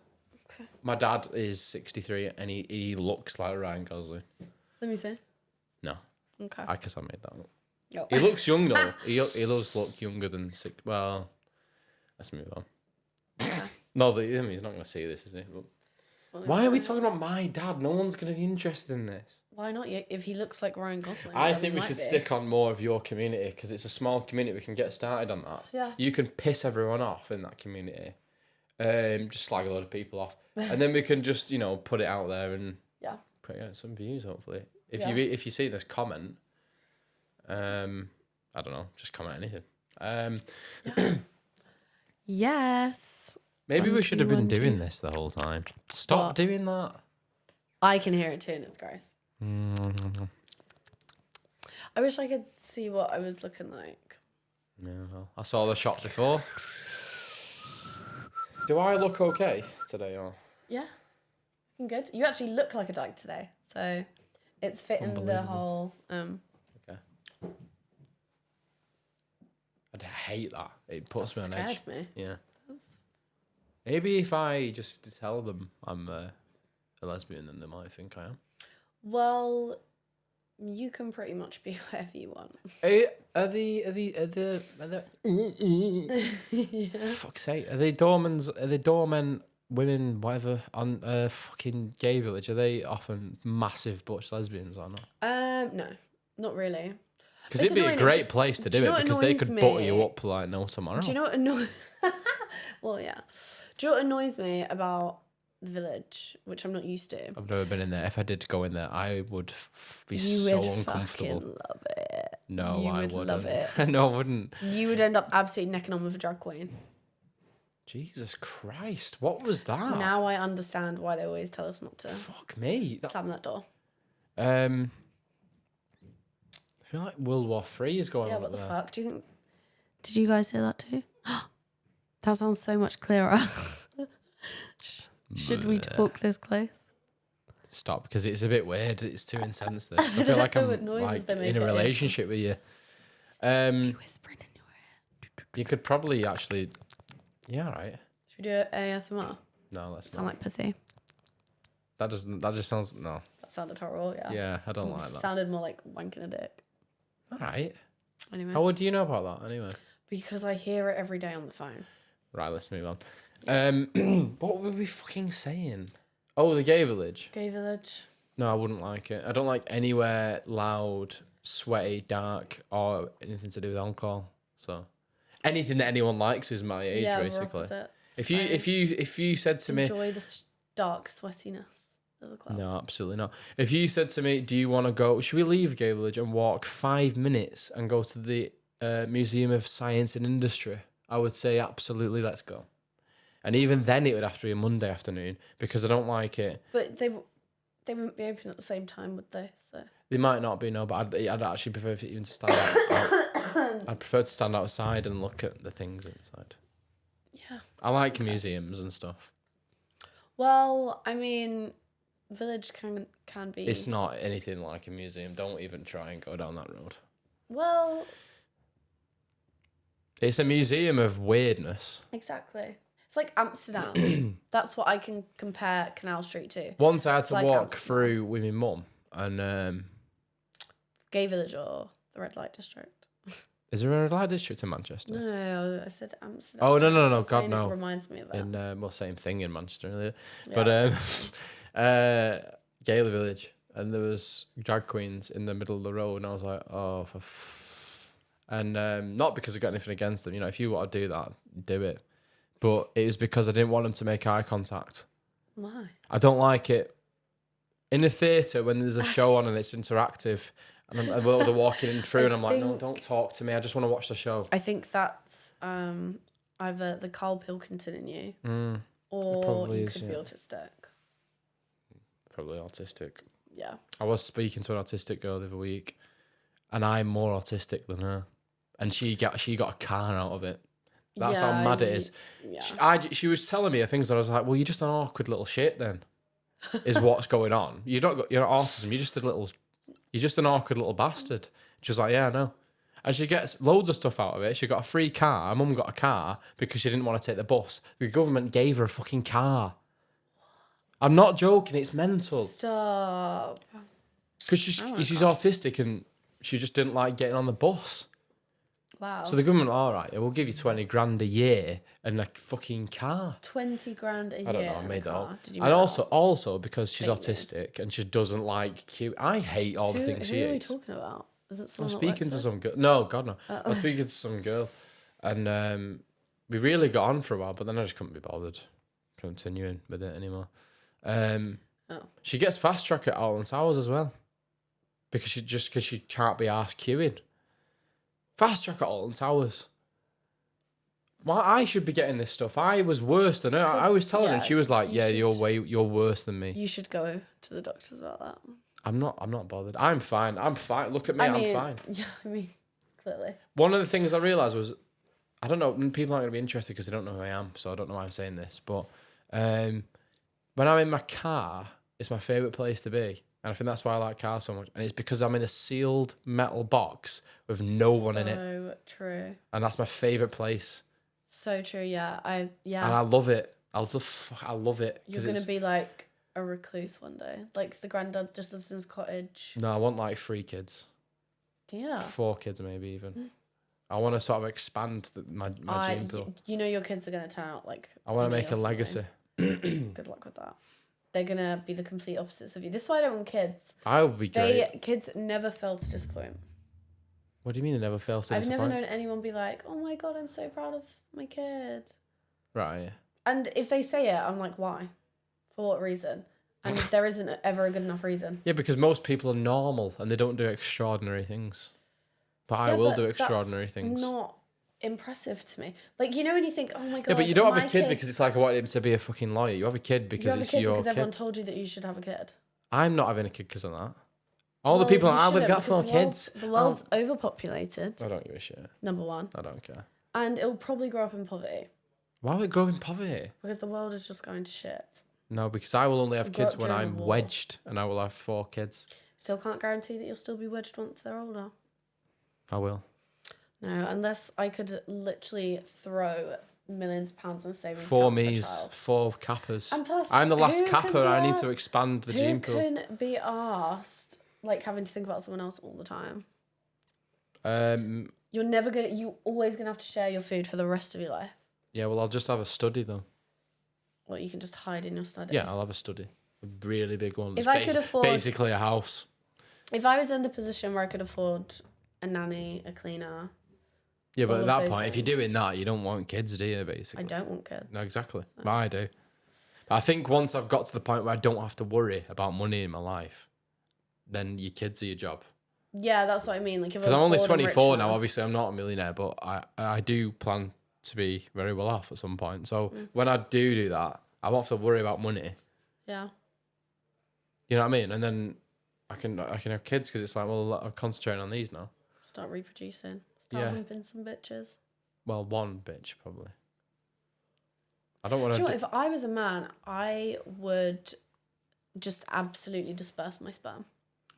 Okay. My dad is 63 and he looks like Ryan Gosling. Let me see. No. Okay. I guess I made that up. No. He looks young though. he does look younger than six. Well, let's move on. No, he's not going to see this, is he? But why are we talking about my dad? No one's going to be interested in this. Why not? If he looks like Ryan Gosling. I think we should stick on more of your community because it's a small community. We can get started on that. Yeah. You can piss everyone off in that community. Just slag a lot of people off. And then we can just, put it out there and get some views, hopefully. If you see this comment, I don't know, just comment anything. Yes. Maybe we should have been doing this the whole time. Stop doing that. I can hear it too, and it's gross. I wish I could see what I was looking like. Yeah, well, I saw the shot before. Do I look okay today, or? Yeah, looking good. You actually look like a dyke today, so it's fitting the whole. Okay. I hate that. It puts me on edge. Scared me. Yeah. Maybe if I just tell them I'm a lesbian, then they might think I am. Well, you can pretty much be whatever you want. Are the Yeah. fuck's sake? Are they doormen, women, whatever on fucking gay village? Are they often massive butch lesbians or not? No, not really. Because it'd be a great place to do it because they could butter you up like no tomorrow. Do you know what annoys? Well, yeah. Do you know what annoys me about the village, which I'm not used to? I've never been in there. If I did go in there, I would be you so would uncomfortable. Fucking love it. No, you I would wouldn't. love it. No, I wouldn't. You would end up absolutely necking on with a drag queen. Jesus Christ, what was that? Now I understand why they always tell us not to. Fuck me. Slam that door. I feel like World War III is going on. Yeah, what the there. fuck? Do you think? Did you guys hear that too? That sounds so much clearer. Should we talk this close? Stop, because it's a bit weird. It's too intense. This. I feel like I'm like in a relationship with you. Are you whispering in your ear? You could probably actually... Yeah, right. Should we do ASMR? No, let's Sound not. like pussy. That just sounds... No. That sounded horrible, yeah. Yeah, I don't like that. Sounded more like wanking a dick. All right. Anyway. How would you know about that, anyway? Because I hear it every day on the phone. Right, let's move on. What were we fucking saying? Oh, the gay village. Gay village. No, I wouldn't like it. I don't like anywhere loud, sweaty, dark, or anything to do with alcohol. So, anything that anyone likes is my age, basically. If you said to me, enjoy the dark sweatiness of the club. No, absolutely not. If you said to me, do you want to go, should we leave Gay Village and walk 5 minutes and go to the Museum of Science and Industry? I would say absolutely, let's go. And even then it would have to be a Monday afternoon because I don't like it. But they wouldn't be open at the same time, would they? So They might not be, no, but I'd actually prefer even to stand out. I'd prefer to stand outside and look at the things inside. Yeah. I like museums and stuff. Well, I mean, village can be... It's not anything like a museum. Don't even try and go down that road. Well... It's a museum of weirdness. Exactly. It's like Amsterdam. That's what I can compare Canal Street to. Once I had to walk through with my mum and... Gay Village or the Red Light District? Is there a red light district in Manchester? No, I said Amsterdam. Oh, no, God, no. It reminds me of that. Well, same thing in Manchester earlier. Yeah, But Gayley Village, and there was drag queens in the middle of the road, and I was like, oh, and not because I got anything against them. You know, if you want to do that, do it. But it was because I didn't want them to make eye contact. Why? I don't like it. In a theatre, when there's a show on and it's interactive, and they're walking in through, and I'm like, no, don't talk to me. I just want to watch the show. I think that's either the Carl Pilkington in you, or you could be autistic. Probably autistic. Yeah. I was speaking to an autistic girl the other week, and I'm more autistic than her, and she got a car out of it. That's how mad it is. Yeah. She was telling me things that I was like, well, you're just an awkward little shit then, is what's going on. You're not autism. You're just an awkward little bastard. She's like, yeah, I know. And she gets loads of stuff out of it. She got a free car. Her mum got a car because she didn't want to take the bus. The government gave her a fucking car. I'm not joking. It's mental. Stop. Because she's autistic and she just didn't like getting on the bus. Wow. So the government, all right, we'll give you 20 grand a year and a fucking car. 20 grand a year. I don't know. I made that up. And also because she's autistic and she doesn't like cute. I hate all the things she eats. Who are we talking about? Is it someone? I'm speaking to some girl. No, God no. I was speaking to some girl, and we really got on for a while, but then I just couldn't be bothered continuing with it anymore. She gets fast track at Alton Towers as well, because she can't be asked queuing. Fast track at Alton Towers. Well, I should be getting this stuff. I was worse than her. I was telling her, and she was like, "Yeah, you're worse than me." You should go to the doctors about that. I'm not bothered. I'm fine. Look at me. I'm fine. Yeah, I mean, clearly. One of the things I realised was, I don't know, people aren't going to be interested because they don't know who I am, so I don't know why I'm saying this, but when I'm in my car, it's my favourite place to be. And I think that's why I like cars so much. And it's because I'm in a sealed metal box with no one in it. So true. And that's my favourite place. So true, yeah. And I love it. I love it. You're going to be like a recluse one day. Like the granddad just lives in his cottage. No, I want like 3 kids. Yeah. 4 kids maybe even. I want to sort of expand my gene pool. You know your kids are going to turn out like... I want to make a legacy. Good luck with that. They're going to be the complete opposites of you. This is why I don't want kids. I would be great. Kids never fail to disappoint. What do you mean they never fail to disappoint? I've never known anyone be like, oh my God, I'm so proud of my kid. Right. And if they say it, I'm like, why? For what reason? And there isn't ever a good enough reason. Yeah, because most people are normal and they don't do extraordinary things. But I will do extraordinary things. Not impressive to me. Like, you know when you think, oh my God, yeah, but you don't have a kid because it's like I want him to be a fucking lawyer. You have a kid because it's your kid. Because everyone told you that you should have a kid. I'm not having a kid because of that. All the people we've got 4 kids. The world's overpopulated. I don't give a shit. Number one. I don't care. And it'll probably grow up in poverty. Why would it grow in poverty? Because the world is just going to shit. No, because I will only have kids when I'm wedged and I will have 4 kids. Still can't guarantee that you'll still be wedged once they're older. I will. No, unless I could literally throw millions of pounds in a savings Four account for a me's, child. 4 kappas. And plus, I'm the last who can kappa. be I need to asked- expand the gene pool. Who can be asked, like, having to think about someone else all the time? You're always gonna have to share your food for the rest of your life. Yeah, well, I'll just have a study though. Well, you can just hide in your study. Yeah, I'll have a study. A really big one. If I could afford... Basically a house. If I was in the position where I could afford a nanny, a cleaner... Yeah, but all at of that those point, if you're things. doing that, you don't want kids, do you, basically? I don't want kids. No, exactly. No. I do. I think once I've got to the point where I don't have to worry about money in my life, then your kids are your job. Yeah, that's what I mean. Like, because I'm only 24 now. Obviously, I'm not a millionaire, but I do plan to be very well off at some point. So when I do that, I won't have to worry about money. Yeah. You know what I mean? And then I can have kids because it's like, well, I'm concentrating on these now. Start reproducing. Start humping some bitches. Well, one bitch probably. I don't want to. Do you know what? If I was a man, I would just absolutely disperse my sperm.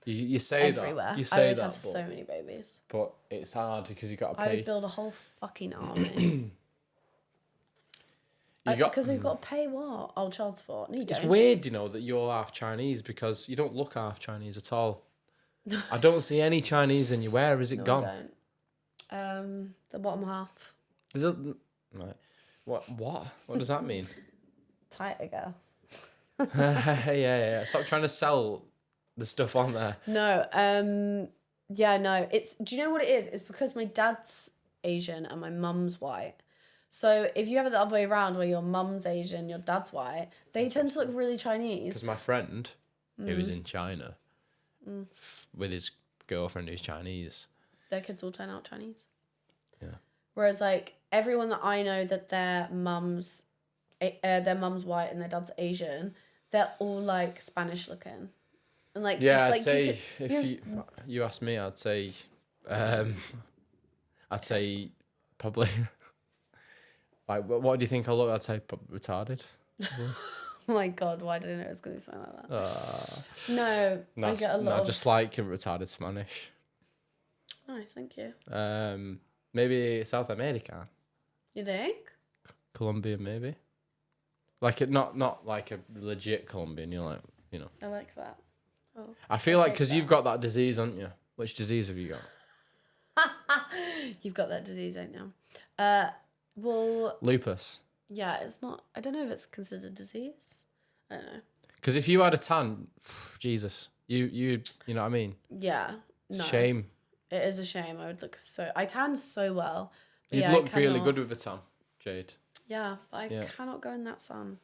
You say everywhere. that. You say I would that, have so many babies. But it's hard because you got to pay. I would build a whole fucking army. Because we've got to pay what? Oh, child support. No, you don't. It's weird, you know, that you're half Chinese because you don't look half Chinese at all. I don't see any Chinese in you. Where is it gone? I don't. The bottom half. Is it, right. What does that mean? Tight, I guess. yeah. Stop trying to sell the stuff on there. No, yeah, no. Do you know what it is? It's because my dad's Asian and my mum's white. So if you have it the other way around where your mum's Asian, your dad's white, they tend to look really Chinese. Because my friend, who was in China, with his girlfriend who's Chinese. Their kids all turn out Chinese. Yeah. Whereas, like, everyone that I know that their mum's white and their dad's Asian, they're all, like, Spanish looking. And, like, yeah, just, like, if you asked me, I'd say probably... Like, what do you think I look? I'd say retarded. Oh my God, why didn't I know it was going to sound like that? No, I get a lot of... just like retarded Spanish. Nice, thank you. Maybe South America. You think? Colombian, maybe. Like, not like a legit Colombian, you're like, you know. I like that. Oh, I feel like, because you've got that disease, haven't you? Which disease have you got? You've got that disease, ain't you? Well... Lupus. Yeah, it's not... I don't know if it's considered disease. I don't know. Because if you had a tan, Jesus, you know what I mean? Yeah. No. Shame. It is a shame. I would look so... I tan so well. You'd look really good with a tan, Jade. Yeah, but I cannot go in that sun.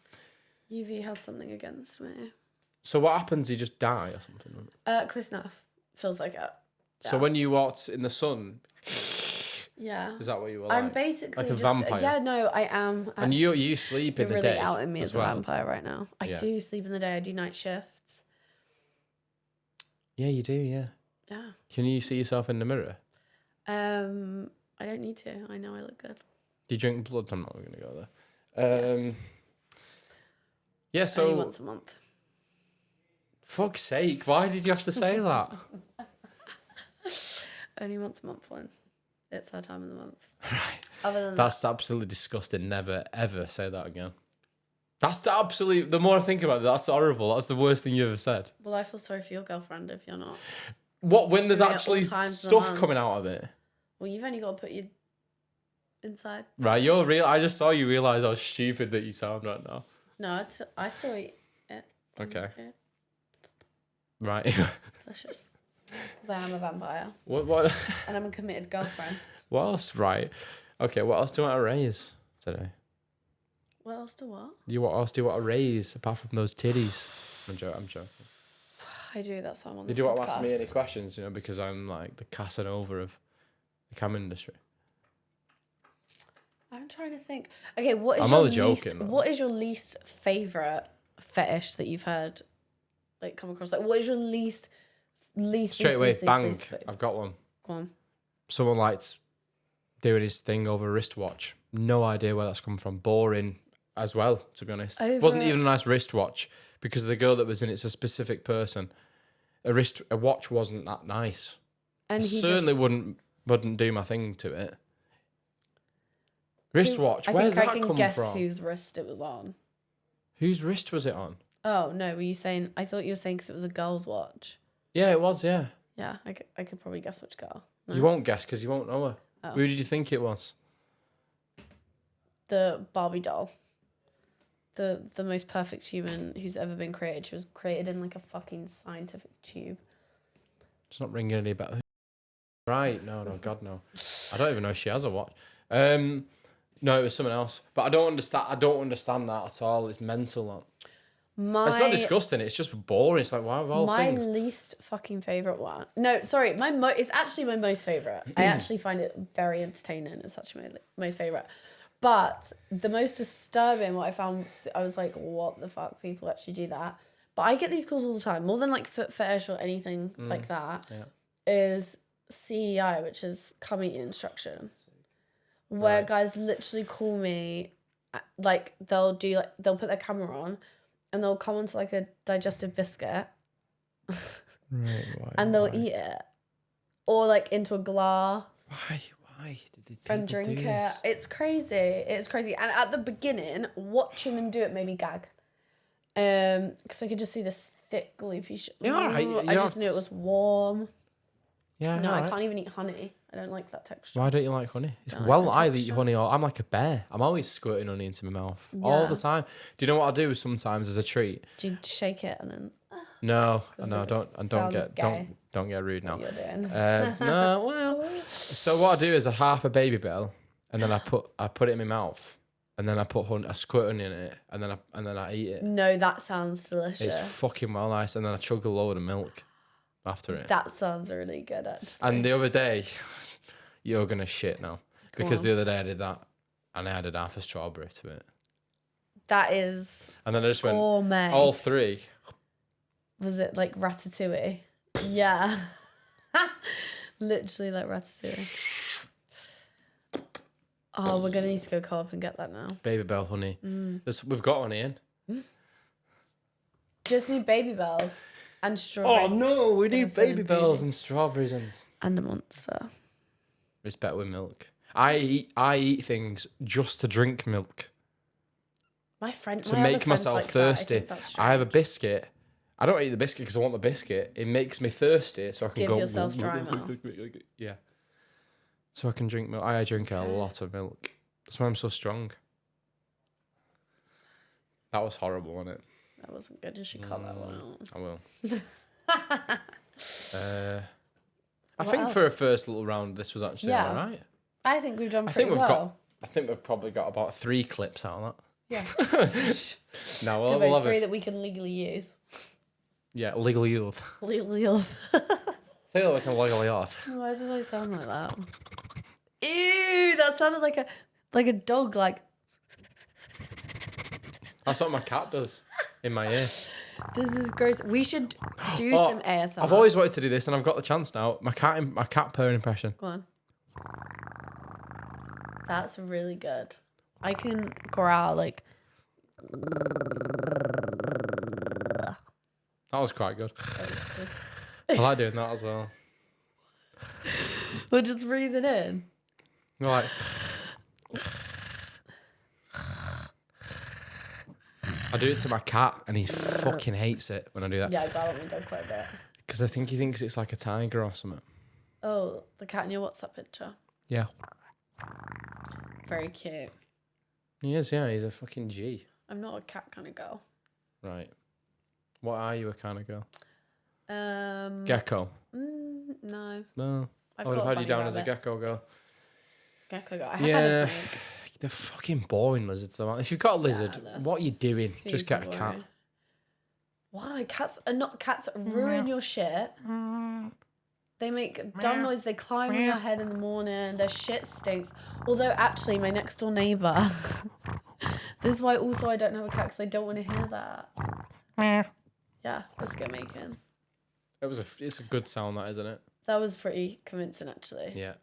UV has something against me. So what happens? You just die or something? Close enough. Feels like it. Yeah. So when you walked in the sun... Yeah. Is that what you were like? I'm basically like a vampire. Yeah, no, I am. Actually, and you sleep in the really day. You're really outing me as a vampire right now. I do sleep in the day. I do night shifts. Yeah, you do. Yeah. Yeah. Can you see yourself in the mirror? I don't need to. I know I look good. Do you drink blood? I'm not going to go there. Yes. Yeah. So. Only once a month. Fuck's sake! Why did you have to say that? Only once a month one. It's her time of the month. Right. Other than that's absolutely disgusting. Never, ever say that again. That's the absolute... The more I think about it, that's horrible. That's the worst thing you ever said. Well, I feel sorry for your girlfriend if you're not. What, when there's actually stuff coming out of it? Well, you've only got to put your inside. Right, you're real. I just saw you realise how stupid that you sound right now. No, I still eat it. Okay. It. Right. Delicious. Because I am a vampire. What? And I'm a committed girlfriend. What else? Right. Okay, what else do you want to raise today? What else do what? What else do you want to raise apart from those titties? I'm joking. I do, that's why I'm on this Did you want to podcast. ask me any questions, you know, because I'm like the Casanova of the cam industry? I'm trying to think. Okay, what is your least favourite fetish that you've heard like come across? Like, what is your least straight away, bang. I've got one. Go on. Someone liked doing his thing over a wristwatch. No idea where that's come from. Boring as well, to be honest. It wasn't even a nice wristwatch because the girl that was in it's a specific person. A watch wasn't that nice. And I certainly wouldn't wouldn't do my thing to it. Wristwatch. Where's I that can come guess from? whose wrist it was on. Whose wrist was it on? Oh, no. Were you saying... I thought you were saying because it was a girl's watch. Yeah, it was, yeah. Yeah, I could probably guess which girl. No? You won't guess because you won't know her. Oh. Who did you think it was? The Barbie doll. The most perfect human who's ever been created. She was created in like a fucking scientific tube. It's not ringing any better. Right, no, God, no. I don't even know if she has a watch. No, it was someone else. But I don't understand that at all. It's mental. It's not disgusting. It's just boring. It's like, why of all my things? least fucking favourite one. No, sorry. It's actually my most favourite. I actually find it very entertaining. It's actually my most favourite. But the most disturbing, what I found, I was like, what the fuck? People actually do that. But I get these calls all the time, more than like foot fetish or anything like that, is CEI, which is come eat instruction. Where guys literally call me, like they'll put their camera on and they'll come onto like a digestive biscuit and they'll eat it. Or like into a glass. Why did And drink it. This? It's crazy. It's crazy. And at the beginning, watching them do it made me gag. Because I could just see this thick, gloopy shit. Yeah, all right. I just knew it was warm. Yeah, No, right. I can't even eat honey. I don't like that texture. Why don't you like honey? I eat honey. I'm like a bear. I'm always squirting honey into my mouth all the time. Do you know what I do sometimes as a treat? Do you shake it and then? No, don't get rude now. What you're doing. No, well. So what I do is a half a Baby Bell, and then I put it in my mouth, and then I squirt honey in it, and then I eat it. No, that sounds delicious. It's fucking well nice, and then I chug a load of milk after it. That sounds really good, actually. And the other day, you're gonna shit now because the other day I did that, and I added half a strawberry to it. That is. And then I just gourmet. went all three. Was it like ratatouille? Yeah. Literally like ratatouille. Oh, we're going to need to go co-op and get that now. Baby Bell honey. We've got honey in. Just need Baby Bells and strawberries. Oh no, we need Baby Bells and strawberries and a Monster. It's better with milk. I eat things just to drink milk. My friend to make myself thirsty. I have a biscuit. I don't eat the biscuit because I want the biscuit. It makes me thirsty, so I can give yourself dry mouth. Yeah. So I can drink milk. I drink a lot of milk. That's why I'm so strong. That was horrible, wasn't it? That wasn't good. You should cut that one out. I will. I think for a first little round, this was actually all right. I think we've done pretty well. I think we've probably got about 3 clips out of that. Yeah. No, we'll have 3 that we can legally use. Yeah, legally use. Legally use. I feel like I'm legally off. Why did I sound like that? Ew, that sounded like a dog, like. That's what my cat does in my ear. This is gross. We should do some ASMR. I've always wanted to do this, and I've got the chance now. My cat purr impression. Go on. That's really good. I can growl like. That was quite good. I like doing that as well. We're just breathing in. Right. I do it to my cat, and he fucking hates it when I do that. Yeah, I growl at my dog quite a bit. Because I think he thinks it's like a tiger or something. Oh, the cat in your WhatsApp picture. Yeah. Very cute. He is, yeah. He's a fucking G. I'm not a cat kind of girl. Right. What are you a kind of girl? Gecko. No. No. I would have had you down as a gecko girl. Gecko girl. I have had a snake. They're fucking boring lizards, though. If you've got a lizard, what are you doing? Just get a cat. Why? Cats ruin your shit. They make dumb noise. They climb on your head in the morning. Their shit stinks. Although, actually, my next door neighbour. This is why also I don't have a cat, because I don't want to hear that. Yeah, let's get making. It's a good sound, that, isn't it? That was pretty convincing, actually. Yeah.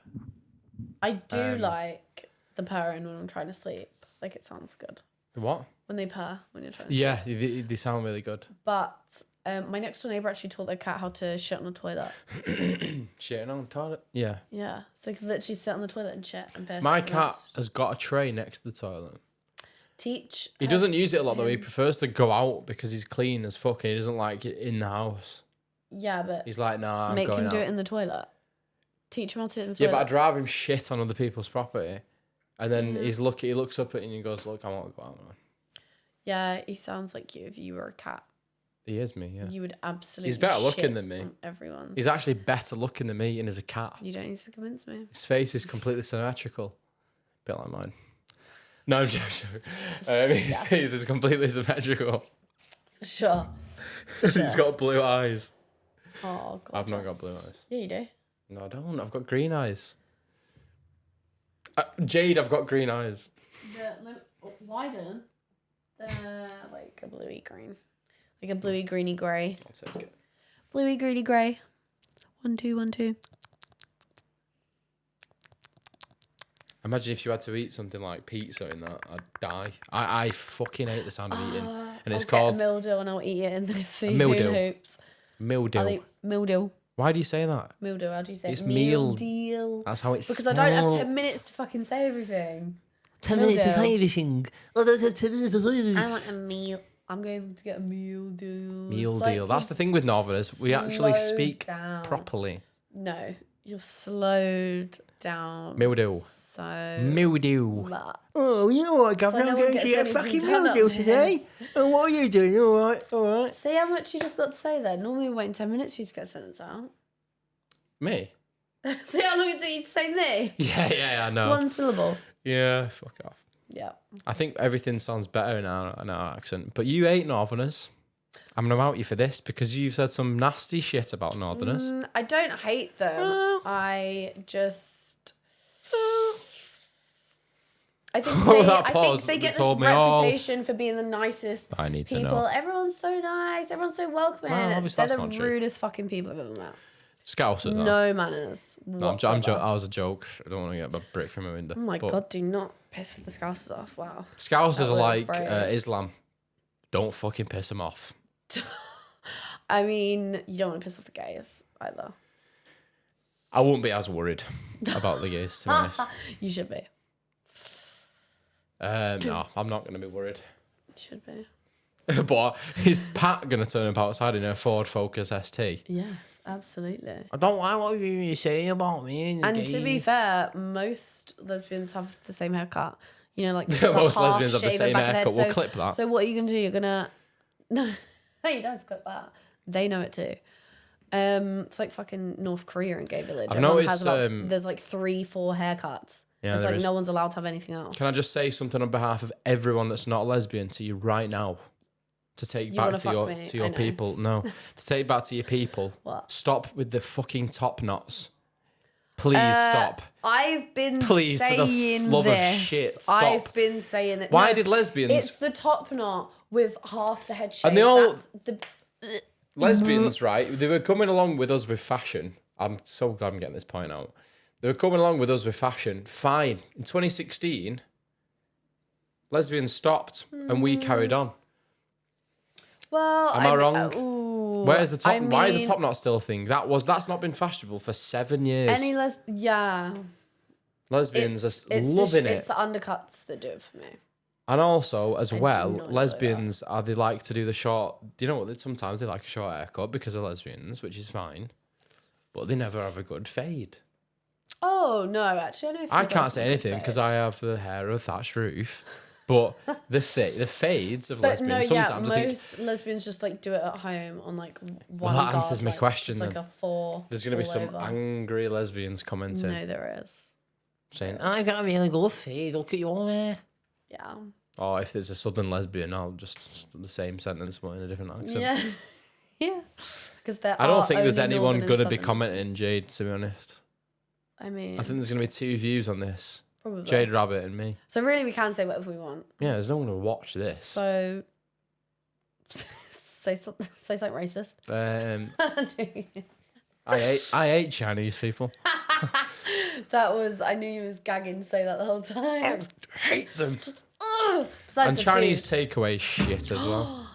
I do like the purring when I'm trying to sleep. Like, it sounds good. The what? When they purr when you're trying to sleep. Yeah, they sound really good. But My next door neighbour actually taught their cat how to shit on the toilet. Shitting on the toilet? Yeah. Yeah. So they could literally sit on the toilet and shit and piss. My and cat just has got a tray next to the toilet. Teach. He doesn't use it a lot though. He prefers to go out because he's clean as fuck and he doesn't like it in the house. Yeah, but He's like, nah, I'm make going him out. do it in the toilet. Teach him how to do it in the Yeah, toilet. but I'd rather him shit on other people's property. And then he looks up at you and he goes, look, I want to go out, man. Yeah, he sounds like you if you were a cat. He is me, yeah. You would absolutely He's better looking shit than me. on everyone. He's actually better looking than me and is a cat. You don't need to convince me. His face is completely symmetrical. Bit like mine. No, I'm joking. His face is completely symmetrical. For sure. He's got blue eyes. Oh, God. I've not got blue eyes. Yeah, you do. No, I don't. I've got green eyes. Jade, I've got green eyes. Widen. Like a bluey green. Like a bluey greeny grey. I'll take it. Bluey greeny grey. 1, 2, 1, 2. Imagine if you had to eat something like pizza in that, I'd die. I fucking hate the sound of eating. And it's called... I'll get a mildew and I'll eat it in the mildew. hoops. Mildew. I'll eat mildew. Why do you say that? Mildew, how do you say It's it? meal. Deal. That's how it's Because I don't have 10 minutes to fucking say everything. 10 minutes to say everything. I don't have 10 minutes to say everything. I want a meal. I'm going to get a meal deal. Meal It's like deal. That's the thing with Northerners. We actually slow speak down. properly. No, you're slowed down. Mildew. So Mildew. much. Oh, you know what, Governor? no I'm one going to gets get a anything fucking done meal up deal here. today. Oh, what are you doing? All right, all right. See how much you just got to say there? Normally we wait 10 minutes for you to get a sentence out. Me? See how long it took you to say me? Yeah, I know. One syllable. Yeah, fuck off. Yeah. I think everything sounds better in our accent. But you hate Northerners. I'm going to out you for this because you've said some nasty shit about Northerners. I don't hate them. I just... I think Oh, they, that I pause think they get this told me all. reputation for being the nicest I need to people. know. Everyone's so nice. Everyone's so welcoming. Well, obviously They're that's the not true. rudest fucking people I've ever met. Scousers, no. No manners. No, whatsoever. I was a joke. I don't want to get a brick from my window. Oh my But God, do not piss the Scousers off. Wow. Scousers That are was like brave. Islam. Don't fucking piss them off. I mean, you don't want to piss off the gays either. I wouldn't be as worried about the gays, to be honest. You should be. No, I'm not going to be worried. You should be. But is Pat going to turn up outside in her Ford Focus ST? Yes, absolutely. I don't like what you say about me. And to be fair, most lesbians have the same haircut. You know, like the Most half lesbians have the shaven same back of the haircut. head. We'll clip that. So what are you gonna do? You're gonna no, you don't clip that. They know it too. It's like fucking North Korea and gay village. I've Everyone has noticed, about, there's like 3-4 haircuts. Yeah, it's there like is. no one's allowed to have anything else. Can I just say something on behalf of everyone that's not a lesbian to you right now? To take You back wanna to fuck your me? to I your know. people. No. To take back to your people. What? Stop with the fucking top knots. Please stop. I've been Please, for the saying love of this. shit, stop. I've been saying it. Why No, did lesbians It's the top knot with half the head shape. And they all- That's the lesbians, right? They were coming along with us with fashion. I'm so glad I'm getting this point out. They were coming along with us with fashion. Fine. In 2016, lesbians stopped and we carried on. Well, Am I wrong? Ooh, Where's the top? I Why is the mean, top knot still a thing? That's not been fashionable for 7 years. yeah. Lesbians It's are loving It's it. the undercuts that do it for me. And also, as do well, not enjoy lesbians they like to do the short. Do you know what? Sometimes they like a short haircut because they're lesbians, which is fine. But they never have a good fade. Oh no, actually, I know. I can't say anything because I have the hair of a thatched roof. But the fades of But lesbians, no, yeah, sometimes I think most lesbians just like do it at home on like one. Well, that guard, answers my like, question Just like then. a 4. there's going to be all some over. angry lesbians commenting No, there is. saying, I've got a really good fade. Look at your hair. Yeah. oh, if there's a southern lesbian, I'll just the same sentence but in a different accent. Yeah. Yeah. Because I don't think there's anyone going to be commenting Jade, to be honest. I mean, I think there's going to be 2 views on this. probably. Jade Rabbit and me. So really, we can say whatever we want. Yeah, there's no one to watch this. So say something racist. I hate Chinese people. That was, I knew you was gagging to say that the whole time. Hate them. Besides And the Chinese food. takeaway shit as well.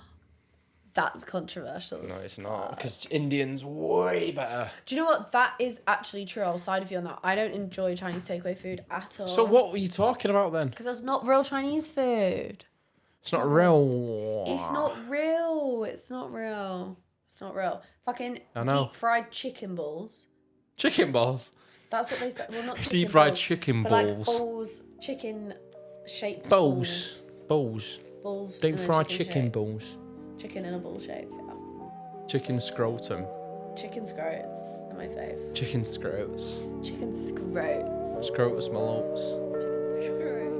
That's controversial. No, it's not. Because Indian's way better. Do you know what? That is actually true. I'll side with you on that. I don't enjoy Chinese takeaway food at all. So what were you talking about then? Because that's not real Chinese food. It's not real. It's not real. It's not real. It's not real. Fucking deep fried chicken balls. Chicken balls? That's what they said. Well, not chicken Deep fried balls, chicken but balls. like balls, chicken shaped Balls. Balls. Deep and then fried chicken shape. balls. Chicken in a ball shape, yeah. Chicken scrotum. Chicken scrotes are my fave. Chicken scrotes. Chicken scrotes. Scrotus my lopes. Chicken scrote.